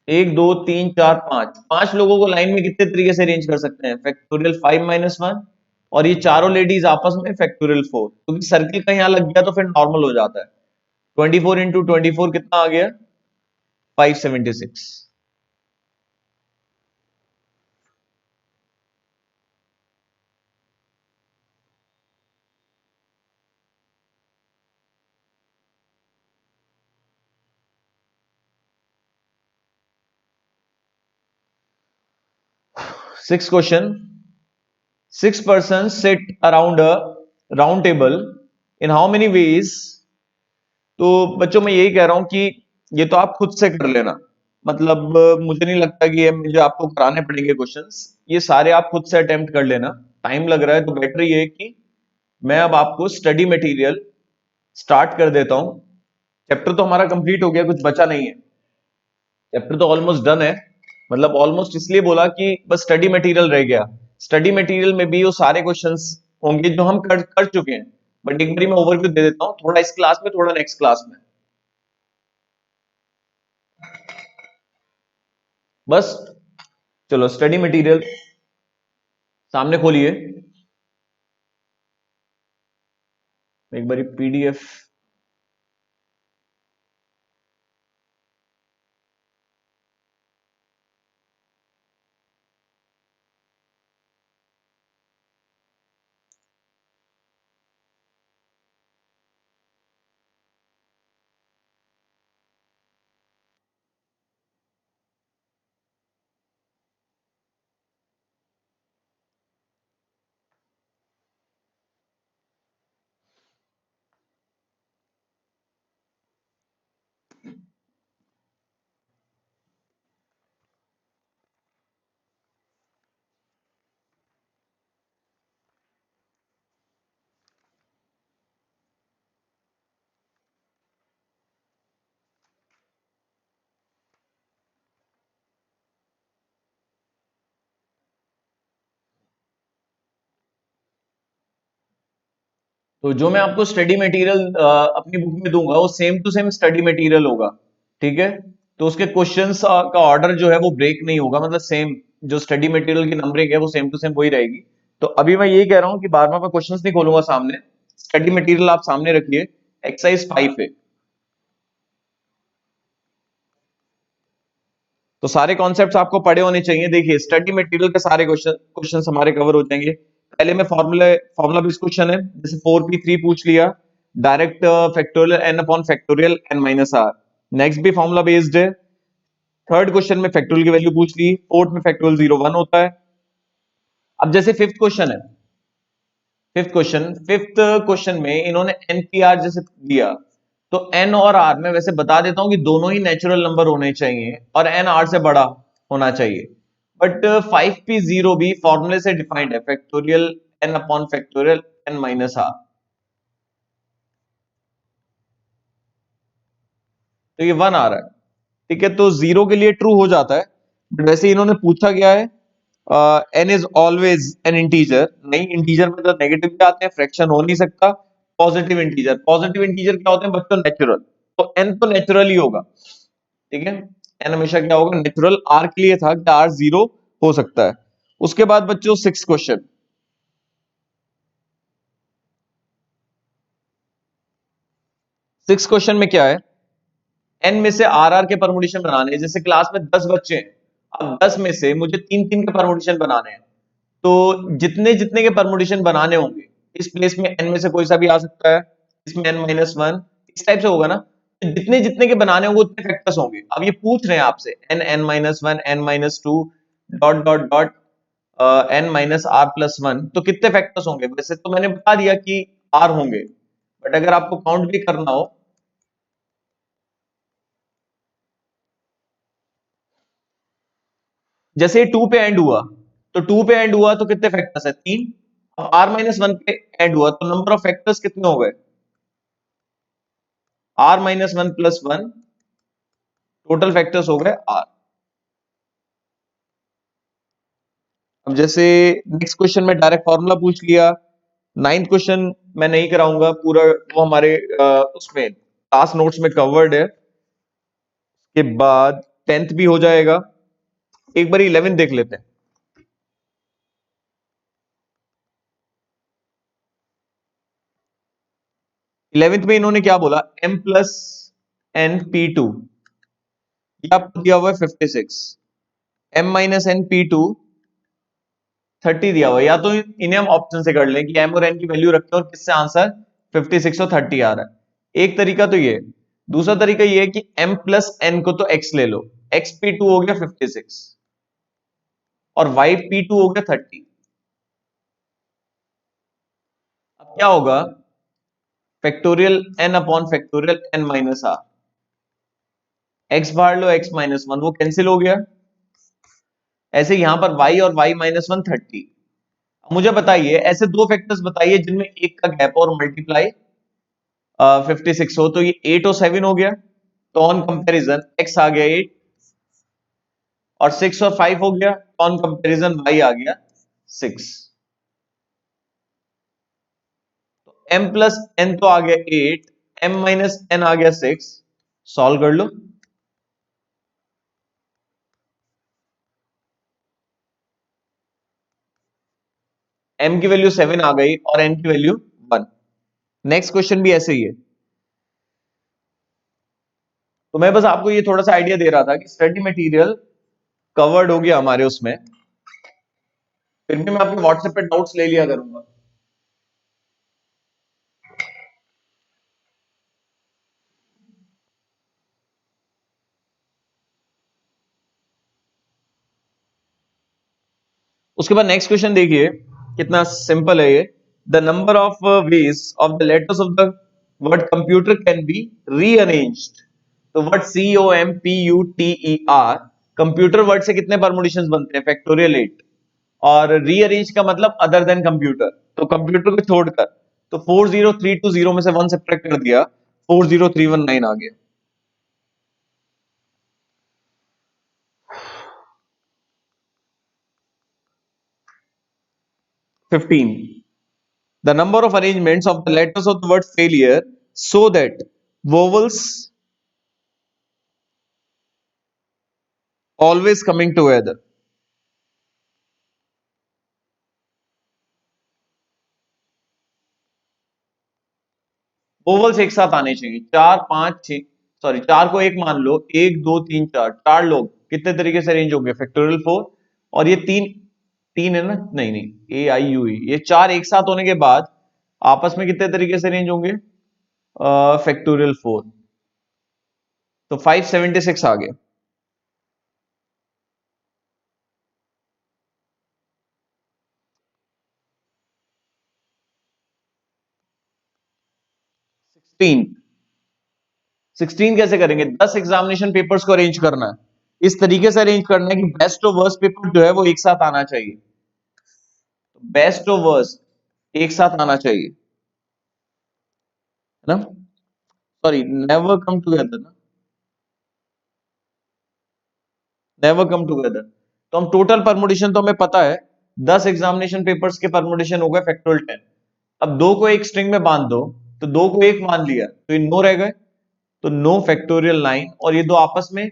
एक दो तीन चार पांच, पांच लोगों को लाइन में कितने तरीके से अरेंज कर सकते हैं? फैक्टोरियल 5 - 1, और ये चारों लेडीज आपस में फैक्टोरियल 4, क्योंकि सर्किल का यहाँ लग गया तो फिर नॉर्मल हो जाता है। 24 × 24 कितना आ गया? 576। 6th question: 6 persons sit around a round table in how many ways? तो बच्चों मैं यही कह रहा हूं कि ये तो आप खुद से कर लेना, मतलब मुझे नहीं लगता कि ये मुझे आपको कराने पड़ेंगे क्वेश्चंस, ये सारे आप खुद से अटेम्प्ट कर लेना। टाइम लग रहा है तो बेटर ये है कि मैं अब आपको स्टडी मटेरियल स्टार्ट कर देता हूं। चैप्टर तो हमारा कंप्लीट हो गया, कुछ बचा नहीं है, चैप्टर तो ऑलमोस्ट डन है। मतलब ऑलमोस्ट इसलिए बोला कि बस स्टडी मटेरियल रह गया। स्टडी मटेरियल में भी वो सारे क्वेश्चंस होंगे जो हम कर चुके हैं, बट एक बार मैं ओवरव्यू दे देता हूँ, थोड़ा इस क्लास में थोड़ा नेक्स्ट क्लास में। बस चलो स्टडी मटेरियल सामने खोलिए, एक बारी पीडीएफ। तो जो मैं आपको स्टडी मटेरियल अपनी बुक में दूंगा वो same to same study material होगा, ठीक है? तो उसके क्वेश्चंस का ऑर्डर जो है वो ब्रेक नहीं होगा, मतलब सेम जो स्टडी मटेरियल की नंबरिंग है वो सेम टू सेम वही रहेगी। तो अभी मैं यही कह रहा हूँ कि बार बार मैं क्वेश्चंस नहीं खोलूंगा सामने, स्टडी मटेरियल आप सामने रखिए। एक्सरसाइज 5 है, तो सारे कॉन्सेप्ट्स आपको पढ़े होने चाहिए। देखिए स्टडी मटेरियल के सारे क्वेश्चंस हमारे कवर हो जाएंगे। पहले में फॉर्मूला बेस्ड क्वेश्चन है, जैसे 4p3 पूछ लिया, direct factorial n upon factorial n minus r. Next भी फॉर्मूला बेस्ड है। थर्ड क्वेश्चन में फैक्टोरियल की वैल्यू पूछ ली, फोर्थ में फैक्टोरियल 0 1 होता है। अब जैसे फिफ्थ क्वेश्चन में इन्होंने एनपीआर जैसे दिया, तो एन और आर में वैसे बता देता हूं कि दोनों ही नेचुरल नंबर होने चाहिए और एन आर से बड़ा होना चाहिए। बट 5p0 भी फॉर्मूले से डिफाइंड है, factorial n upon factorial n minus r. तो ये 1 आ रहा है, ठीक है? तो जीरो के लिए ट्रू हो जाता है, बट वैसे इन्होंने पूछा गया है n is always an integer. नहीं, इंटीजर में तो नेगेटिव भी आते हैं, फ्रैक्शन हो नहीं सकता। पॉजिटिव इंटीजर क्या होते हैं बच्चों? नेचुरल। तो एन तो नेचुरल ही होगा, ठीक है? एन हमेशा क्या होगा? नेचुरल। आर के लिए था कि आर 0 हो सकता है। उसके बाद बच्चों सिक्स क्वेश्चन में क्या है? एन में से आर आर के परमुटेशन बनाने हैं। जैसे क्लास में 10 बच्चे हैं, अब 10 में से मुझे तीन तीन के परमुटेशन बनाने हैं, तो जितने जितने के परमुटेशन बनाने होंगे इस प्लेस में एन में से कोई सा भी आ सकता है, इसमें n-1, इस टाइप से होगा ना। तो जितने जितने के बनाने होंगे उतने फैक्टर्स होंगे। अब ये पूछ रहे हैं आपसे n n-1, n-2, dot dot dot n minus r plus one, तो कितने फैक्टर्स होंगे? वैसे तो मैंने बता दिया कि आर होंगे, बट अगर आपको काउंट भी करना हो, जैसे टू पे एंड हुआ, तो टू पे एंड हुआ तो कितने फैक्टर्स है? तीन। अब आर माइनस वन पे एंड हुआ तो नंबर ऑफ फैक्टर्स कितने हो गए? R minus one plus one, total factors हो गए आर। अब जैसे नेक्स्ट क्वेश्चन में डायरेक्ट फॉर्मूला पूछ लिया। नाइन्थ क्वेश्चन मैं नहीं कराऊंगा पूरा, वो हमारे उसमें क्लास नोट्स में कवर्ड है। के बाद टेंथ भी हो जाएगा। एक बार 11 देख लेते हैं। 11th में इन्होंने क्या बोला? m plus n P two, ये आपको दिया हुआ है 56, m minus n P two 30 दिया हुआ है। या तो इन्हें हम ऑप्शन से कर लें कि m और n की वैल्यू रखें और किससे आंसर 56 और 30 आ रहा है। एक तरीका तो ये। दूसरा तरीका ये है कि m प्लस n को तो x ले लो, x पी टू हो गया 56 और y पी टू हो गया 30। अब क्या होगा? Factorial n upon factorial n minus r, x बाहर लो, x माइनस वन वो कैंसिल हो गया। ऐसे यहां पर y और y माइनस वन 30। मुझे बताइए ऐसे दो फैक्टर्स बताइए जिनमें एक का गैप और मल्टीप्लाई 56 हो, तो ये 8 और 7 हो गया। तो ऑन कंपैरिजन x आ गया 8 और 6 और 5 हो गया, ऑन कंपैरिजन y आ गया 6। तो m प्लस n तो आ गया 8, m माइनस n आ गया 6। सॉल्व कर लो। m की वैल्यू 7 आ गई और n की वैल्यू 1। नेक्स्ट क्वेश्चन भी ऐसे ही है। तो मैं बस आपको ये थोड़ा सा आइडिया दे रहा था कि स्टडी मटेरियल कवर्ड हो गया हमारे उसमें, फिर भी मैं आपके व्हाट्सएप पे डाउट्स ले लिया करूंगा। उसके बाद नेक्स्ट क्वेश्चन देखिए, कितना सिंपल है ये। The number of ways of the letters of the word computer can be rearranged. तो word C O M P U T E R, computer word से कितने परमुटेशंस बनते हैं? फैक्टोरियल 8। और रीअरेंज का मतलब अदर देन कंप्यूटर, तो computer को छोड़कर। तो 40320 में से 1 सब्ट्रैक्ट कर दिया, 40319 आ गया। 15, the number of arrangements of the letters of the word failure so that vowels always coming together। Vowels एक साथ आने चाहिए, चार पांच छह, सॉरी चार को एक मान लो, एक दो तीन चार, चार लोग कितने तरीके से अरेंज होंगे? फैक्टोरियल 4। और ये तीन, तीन है ना? नहीं नहीं, ए आई यू ई, ये चार एक साथ होने के बाद आपस में कितने तरीके से अरेंज होंगे? फैक्टोरियल 4। तो 576 आ गया। 16, 16 कैसे करेंगे? 10 एग्जामिनेशन पेपर्स को अरेंज करना है, इस तरीके से अरेंज करना है कि बेस्ट और वर्स्ट पेपर जो है वो एक साथ आना चाहिए। बेस्ट और वर्स्ट एक साथ आना चाहिए, है ना? सॉरी, नेवर कम टुगेदर ना, नेवर कम टुगेदर। तो हम टोटल परमुटेशन तो हमें पता है, 10 एग्जामिनेशन पेपर्स के परमुटेशन हो गए फैक्टोरियल 10। अब दो को एक स्ट्रिंग में बांध दो, तो दो को एक मान लिया तो ये नो रह गए, तो नो फैक्टोरियल 9, और ये दो आपस में,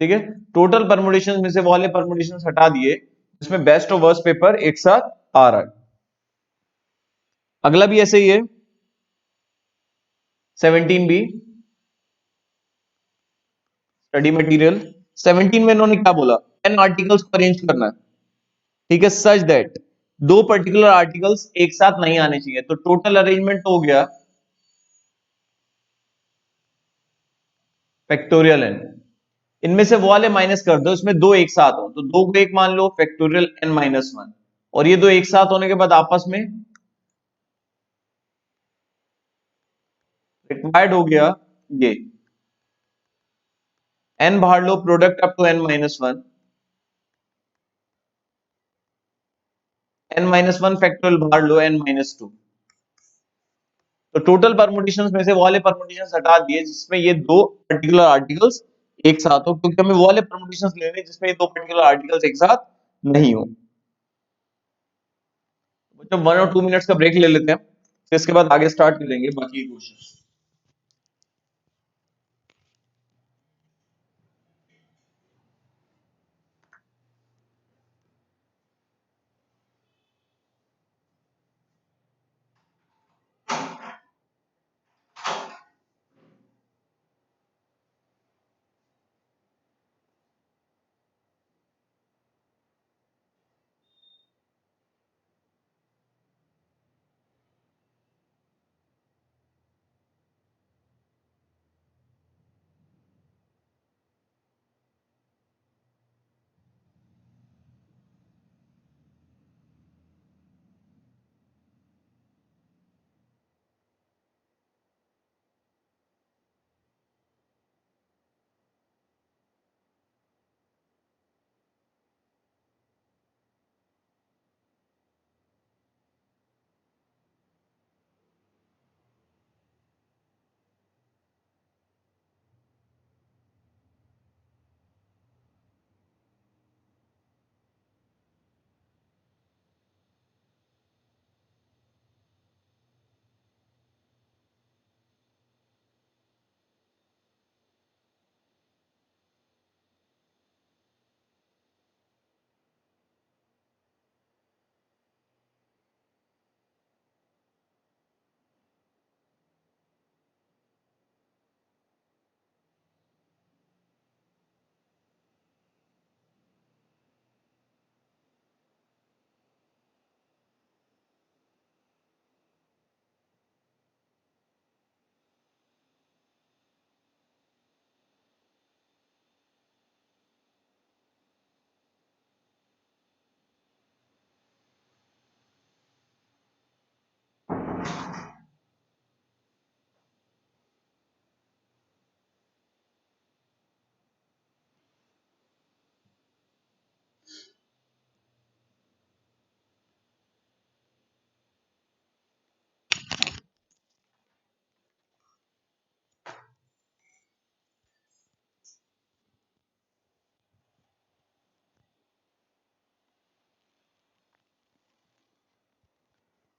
ठीक है। टोटल परमुटेशन में से वो वाले परमुटेशन हटा दिए जिसमें बेस्ट और वर्स्ट पेपर एक साथ आ रहा है। अगला भी ऐसे ही है, 17 भी स्टडी मटेरियल। 17 में इन्होंने क्या बोला? 10 आर्टिकल्स को अरेंज करना है, ठीक है, सच दैट दो पर्टिकुलर आर्टिकल्स एक साथ नहीं आने चाहिए, तो टोटल अरेंजमेंट हो गया फैक्टोरियल एन। इनमें से वो वाले माइनस कर दो, इसमें दो एक साथ हो तो दो को एक मान लो, फैक्टोरियल एन माइनस वन, और ये दो एक साथ होने के बाद आपस में रिक्वायर्ड हो गया ये एन बाहर लो, product up to N minus one, N minus one factorial बाहर लो एन माइनस टू। तो टोटल परमुटेशंस में से वो वाले परमुटेशंस हटा दिए जिसमें ये दो पर्टिकुलर आर्टिकल्स एक साथ हो, क्योंकि हमें वो वाले परमुटेशंस लेने जिसमें ये दो पर्टिकुलर आर्टिकल्स एक साथ नहीं हो। तो 1 और 2 मिनट्स का ब्रेक ले लेते हैं, फिर इसके बाद आगे स्टार्ट करेंगे बाकी क्वेश्चन।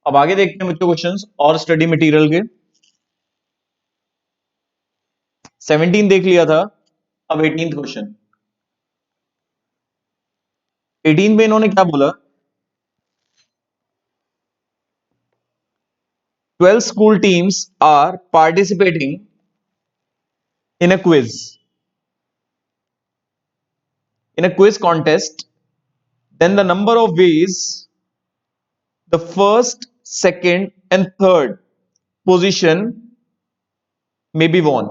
अब आगे देखते हैं बच्चों क्वेश्चंस और स्टडी मटेरियल के। 17 देख लिया था, अब 18th क्वेश्चन। 18 में इन्होंने क्या बोला, 12 school teams are participating in a quiz contest, then the number of ways the first, second and third position may be won।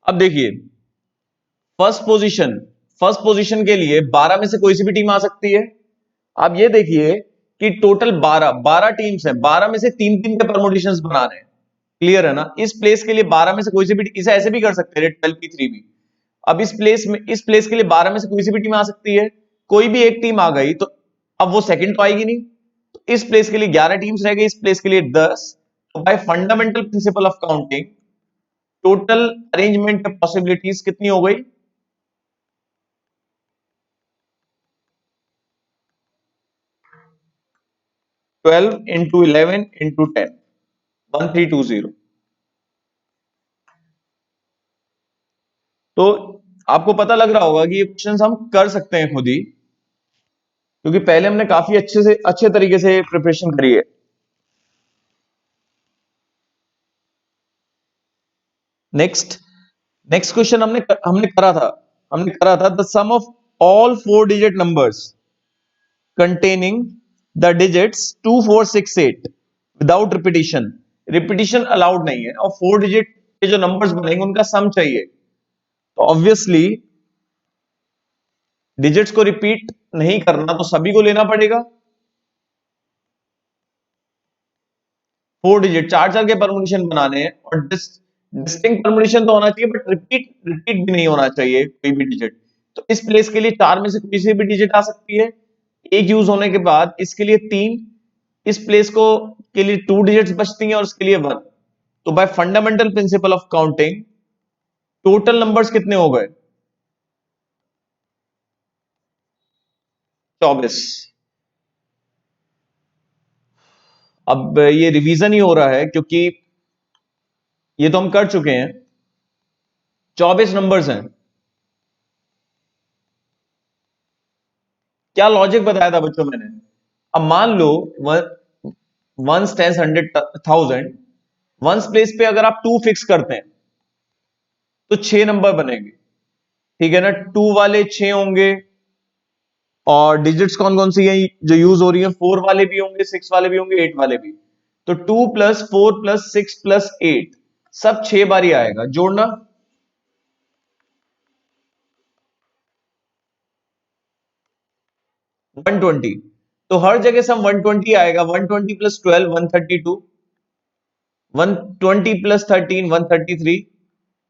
अब देखिए, फर्स्ट पोजीशन, फर्स्ट पोजीशन के लिए 12 में से कोई सी भी टीम आ सकती है। आप ये देखिए कि टोटल 12 12 टीम्स हैं, 12 में से तीन तीन के परमुटेशंस बना रहे हैं। क्लियर है ना? इस प्लेस के लिए 12 में से कोई सी भी, इसे ऐसे भी कर सकते हैं 12p3 भी। अब इस प्लेस के लिए 12 में से कोई सी भी टीम आ सकती है, कोई भी एक टीम आ गई तो अब वो सेकंड तो आएगी नहीं, तो इस प्लेस के लिए 11 टीम्स रह गई, इस प्लेस के लिए 10। तो bye fundamental principle of counting total arrangement possibilities कितनी हो गई? 12 इंटू 11 इंटू 10, 1320। तो आपको पता लग रहा होगा कि ये क्वेश्चंस हम कर सकते हैं खुद ही, क्योंकि पहले हमने काफी अच्छे तरीके से प्रिपरेशन करी है। नेक्स्ट नेक्स्ट क्वेश्चन हमने करा था the sum of all 4 digit numbers containing the digits 2468 without repetition, repetition allowed नहीं है, और 4 डिजिट के जो नंबर्स बनेंगे उनका सम चाहिए, तो ऑब्वियसली डिजिट्स को रिपीट नहीं करना, तो सभी को लेना पड़ेगा। 4 डिजिट, चार चार के परमुटेशन बनाने हैं, और डिस्टिंक्ट परमुटेशन तो होना चाहिए, बट रिपीट रिपीट भी नहीं होना चाहिए कोई भी डिजिट। तो इस प्लेस के लिए चार में से कोई सी भी डिजिट आ सकती है, एक यूज होने के बाद इसके लिए तीन, इस प्लेस को के लिए 2 डिजिट्स बचती हैं और इसके लिए 1। तो bye fundamental principle of counting total numbers कितने हो गए? 24। अब ये रिवीजन ही हो रहा है क्योंकि ये तो हम कर चुके हैं। 24 नंबर्स हैं। क्या लॉजिक बताया था बच्चों मैंने? अब मान लो वंस टेंस 100,000, वंस प्लेस पे अगर आप 2 फिक्स करते हैं तो 6 नंबर बनेंगे, ठीक है ना? 2 वाले 6 होंगे, और डिजिट्स कौन कौन सी हैं जो यूज हो रही है? 4 वाले भी होंगे, 6 वाले भी होंगे, 8 वाले भी। तो 2 + 4 + 6 + 8 सब 6 बार ही आएगा, जोड़ना 120। तो हर जगह सम 120 आएगा। 120 + 12 132, 120 + 13 133,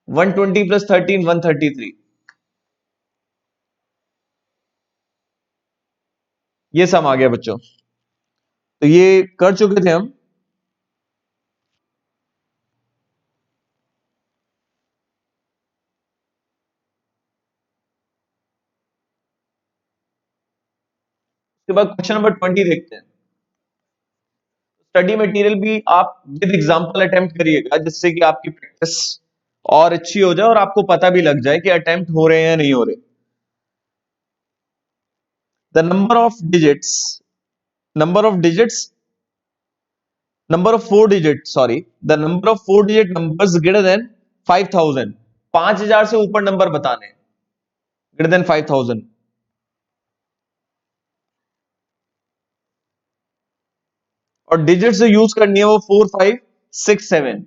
120 + 13 133। ये सम आ गया बच्चों। तो ये कर चुके थे हम। उसके बाद क्वेश्चन नंबर 20 देखते हैं। स्टडी मटेरियल भी आप विद एग्जांपल अटेम्प्ट करिएगा, जिससे कि आपकी प्रैक्टिस और अच्छी हो जाए और आपको पता भी लग जाए कि अटेम्प्ट हो रहे हैं या नहीं हो रहे। The number of digits number of 4 digit sorry the number of 4 digit numbers greater than 5,000, 5,000 से ऊपर नंबर बताने, ग्रेटर देन 5,000। और डिजिट से यूज करनी है वो 4, 5, 6, 7,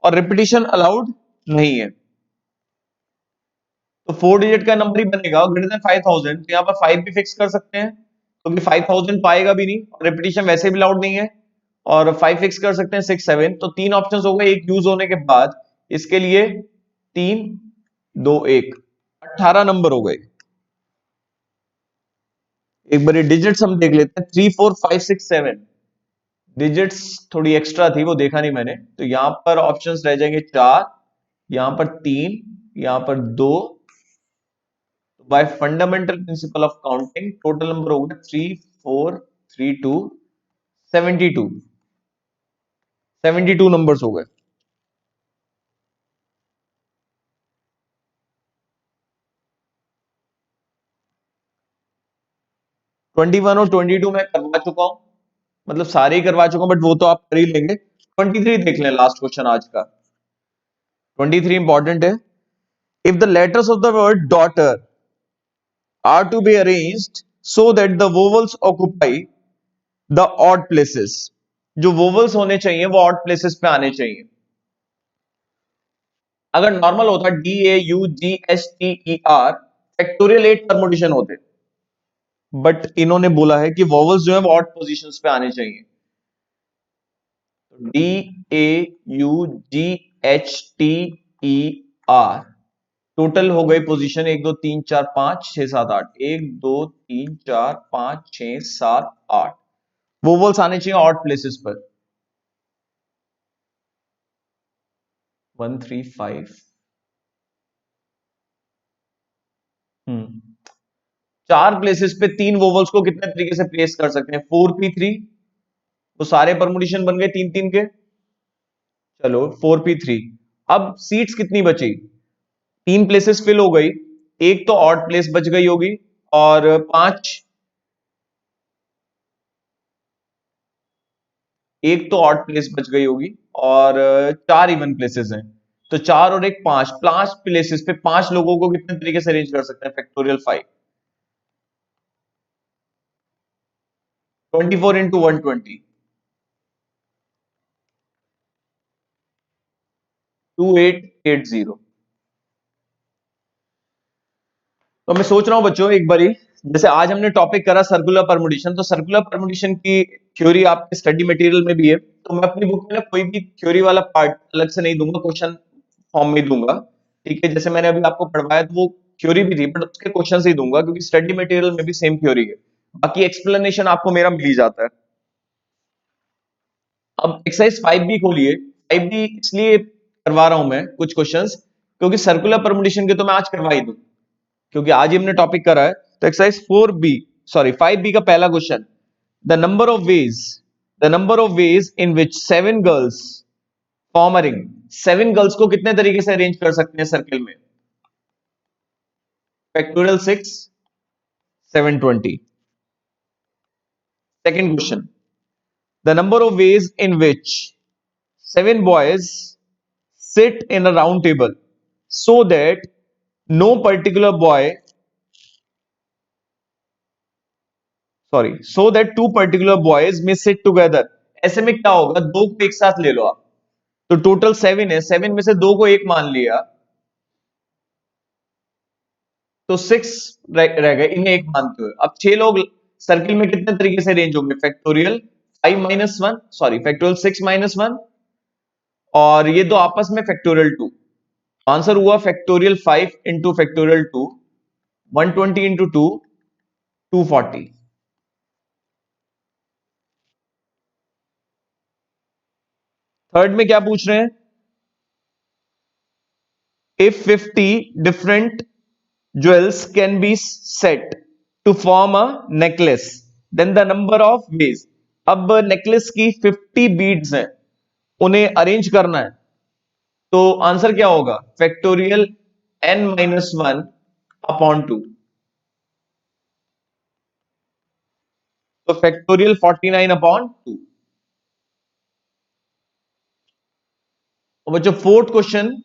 और रिपीटिशन अलाउड नहीं है। तो 4 डिजिट का नंबर ही बनेगा ग्रेटर देन 5,000, तो यहाँ पर 5 भी फिक्स कर सकते हैं, क्योंकि 5,000 पाएगा भी नहीं, और रिपीटिशन वैसे भी अलाउड नहीं है। और 5 फिक्स कर सकते हैं, 6, 7। तो तीन ऑप्शंस हो गए एक यूज होने के बाद। इसके लिए 3, 2, 1, 18 नंबर हो गए। एक बार डिजिट्स हम देख लेते हैं। 3, 4, 5, 6, 7 डिजिट्स थोड़ी एक्स्ट्रा थी, वो देखा नहीं मैंने। तो यहां पर ऑप्शंस रह जाएंगे 4, यहां पर 3, यहां पर 2। Bye fundamental principle of counting total number हो गया 3, 4, 3, 2, 72। 72 नंबर्स हो गए। 21 और 22 मैं करवा चुका हूं, मतलब सारे ही करवा चुका हूं, बट वो तो आप कर ही लेंगे। 23 देख लें, लास्ट क्वेश्चन आज का। 23 इंपॉर्टेंट है। If the letters of the word daughter are to be arranged so that the vowels occupy the odd places, जो वोवल्स होने चाहिए वो ऑड प्लेसेस पे आने चाहिए। अगर नॉर्मल होता DAUGHTER, फैक्टोरियल 8 परमुटेशन होते, बट इन्होंने बोला है कि वोवल्स जो है वो ऑड पोजीशंस पे आने चाहिए। DAUGHTER टोटल हो गई पोजीशन 1, 2, 3, 4, 5, 6, 7, 8। 1, 2, 3, 4, 5, 6, 7, 8 वोवल्स आने चाहिए ऑड प्लेसेस पर। 1, 3, 5। चार प्लेसेस पे तीन वोवल्स को कितने तरीके से प्लेस कर सकते हैं? 4p3, तो सारे परमुटेशन बन गए तीन तीन के। चलो 4p3। अब सीट्स कितनी बची? तीन प्लेसेस फिल हो गई, एक तो ऑड प्लेस बच गई होगी, और पांच, एक तो ऑड प्लेस बच गई होगी, और चार इवन प्लेसेस हैं। तो चार और एक पांच, पांच प्लेसेस पे पांच लोगों को कितने तरीके से अरेंज कर सकते हैं? फैक्टोरियल 5। 24 इंटू 120, 2880। तो मैं सोच रहा हूं बच्चों एक बारी, जैसे आज हमने टॉपिक करा सर्कुलर परमुटेशन, तो सर्कुलर परमुटेशन की थ्योरी आपके स्टडी मटेरियल में भी है, तो मैं अपनी बुक में ना कोई भी थ्योरी वाला पार्ट अलग से नहीं दूंगा, क्वेश्चन फॉर्म में दूंगा। ठीक है, जैसे मैंने अभी आपको पढ़वाया तो वो थ्योरी भी थी, बट उसके क्वेश्चन ही दूंगा क्योंकि स्टडी मटेरियल में भी सेम थ्योरी है। बाकी एक्सप्लेनेशन आपको मेरा मिल ही जाता है। अब एक्सरसाइज 5B खोलिए। 5B इसलिए करवा रहा हूं मैं कुछ क्वेश्चंस, क्योंकि सर्कुलर परमुटेशन के तो मैं आज करवा ही दूं, क्योंकि आज ही हमने टॉपिक करा है। तो एक्सरसाइज 4B, सॉरी 5B का पहला question, the number of veg, the number of ways in which 7 girls form a ring. 7 girls को कितने तरीके से अरेंज कर सकते हैं सर्किल में? Factorial 6, 720। Second question, the number of ways in which 7 boys sit in a round table so that no particular boy, sorry, so that 2 particular boys may sit together। ऐसे में क्या होगा, दो को एक साथ ले लो आप, तो टोटल 7 है, 7 में से दो को एक मान लिया तो 6 रह गए, इन्हें एक मानते हुए अब 6 लोग सर्किल में कितने तरीके से अरेंज होंगे? फैक्टोरियल 5 - 1, सॉरी फैक्टोरियल 6 - 1, और ये दो आपस में फैक्टोरियल 2। आंसर हुआ factorial 5 into factorial 2, 120 into 2, 240। Third में क्या पूछ रहे हैं? If 50 different jewels can be set to form a necklace, then the number of ways। अब नेकलेस की 50 बीड्स हैं, उन्हें अरेंज करना है, तो आंसर क्या होगा? फैक्टोरियल n-1/2, तो फैक्टोरियल 49/2। और बच्चों फोर्थ क्वेश्चन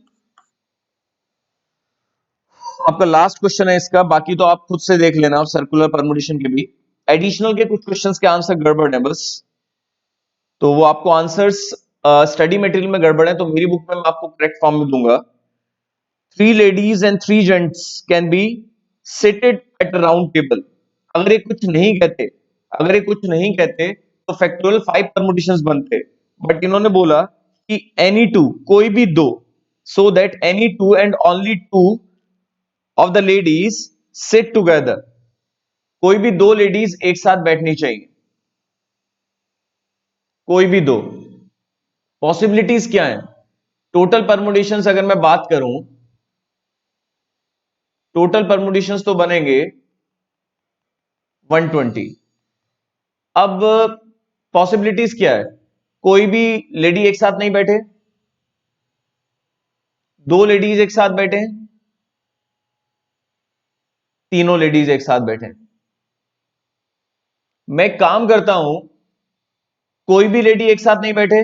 आपका लास्ट क्वेश्चन है इसका, बाकी तो आप खुद से देख लेना, और सर्कुलर परमुटेशन के भी एडिशनल के कुछ क्वेश्चंस के आंसर गड़बड़ है बस, तो वो आपको आंसर्स स्टडी मटेरियल में गड़बड़ है, तो मेरी बुक में मैं आपको करेक्ट फॉर्म में दूंगा। 3 ladies and 3 gents can be seated at round table. अगर ये कुछ नहीं कहते, अगर ये कुछ नहीं कहते तो फैक्टोरियल 5 परमुटेशंस बनते, बट इन्होंने बोला कि एनी टू, कोई भी दो, so that any two and only two of the ladies sit together, कोई भी दो लेडीज एक साथ बैठनी चाहिए, कोई भी दो। पॉसिबिलिटीज क्या है? टोटल परमुटेशंस अगर मैं बात करूं, टोटल परमुटेशंस तो बनेंगे 120। अब पॉसिबिलिटीज क्या है? कोई भी लेडी एक साथ नहीं बैठे, दो लेडीज एक साथ बैठे, तीनों लेडीज एक साथ बैठे। मैं काम करता हूं, कोई भी लेडी एक साथ नहीं बैठे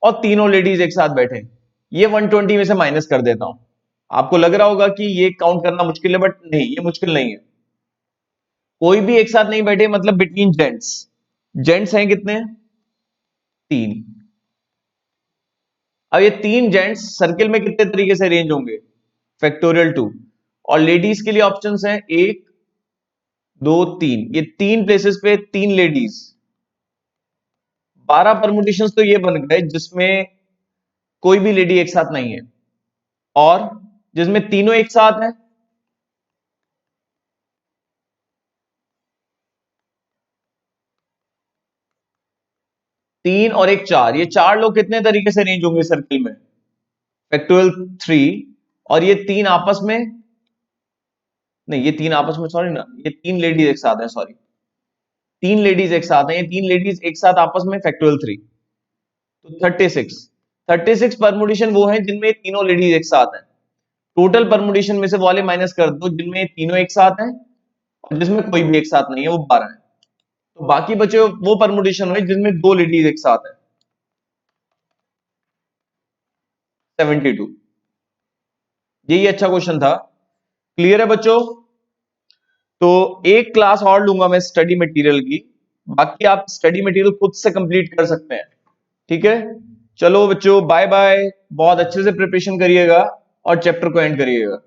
और तीनों लेडीज एक साथ बैठे, ये 120 में से माइनस कर देता हूं। आपको लग रहा होगा कि ये काउंट करना मुश्किल है, बट नहीं, ये मुश्किल नहीं है। कोई भी एक साथ नहीं बैठे मतलब बिटवीन जेंट्स, जेंट्स हैं कितने? 3। अब ये 3 जेंट्स सर्किल में कितने तरीके से अरेंज होंगे? फैक्टोरियल 2। और लेडीज के लिए ऑप्शंस हैं 1, 2, 3, ये 3 प्लेसेस पे 3 लेडीज। 12 परमुटेशंस तो ये बन गए जिसमें कोई भी लेडी एक साथ नहीं है, और जिसमें तीनों एक साथ हैं। 3 और 1 4, ये 4 लोग कितने तरीके से अरेंज होंगे सर्किल में? फैक्टोरियल 3। और ये 3 आपस में, नहीं ये 3 आपस में, सॉरी ना, ये 3 लेडीज एक साथ हैं, सॉरी 3 लेडीज एक साथ हैं, ये 3 लेडीज एक साथ आपस में फैक्टोरियल 3, तो 36। 36 परमुटेशन वो हैं जिनमें तीनों लेडीज एक साथ हैं। टोटल परमुटेशन में से वाले माइनस कर दो जिनमें तीनों एक साथ हैं, और जिसमें कोई भी एक साथ नहीं है, वो 12 है। तो बाकी बचे वो परमुटेशन हुए जिनमें दो लेडीज एक साथ है, 72। यही अच्छा क्वेश्चन था। क्लियर है बच्चों? तो एक क्लास और लूंगा मैं स्टडी मटेरियल की, बाकी आप स्टडी मटेरियल खुद से कंप्लीट कर सकते हैं। ठीक है, चलो बच्चों बाय बाय, बहुत अच्छे से प्रिपरेशन करिएगा और चैप्टर को एंड करिएगा।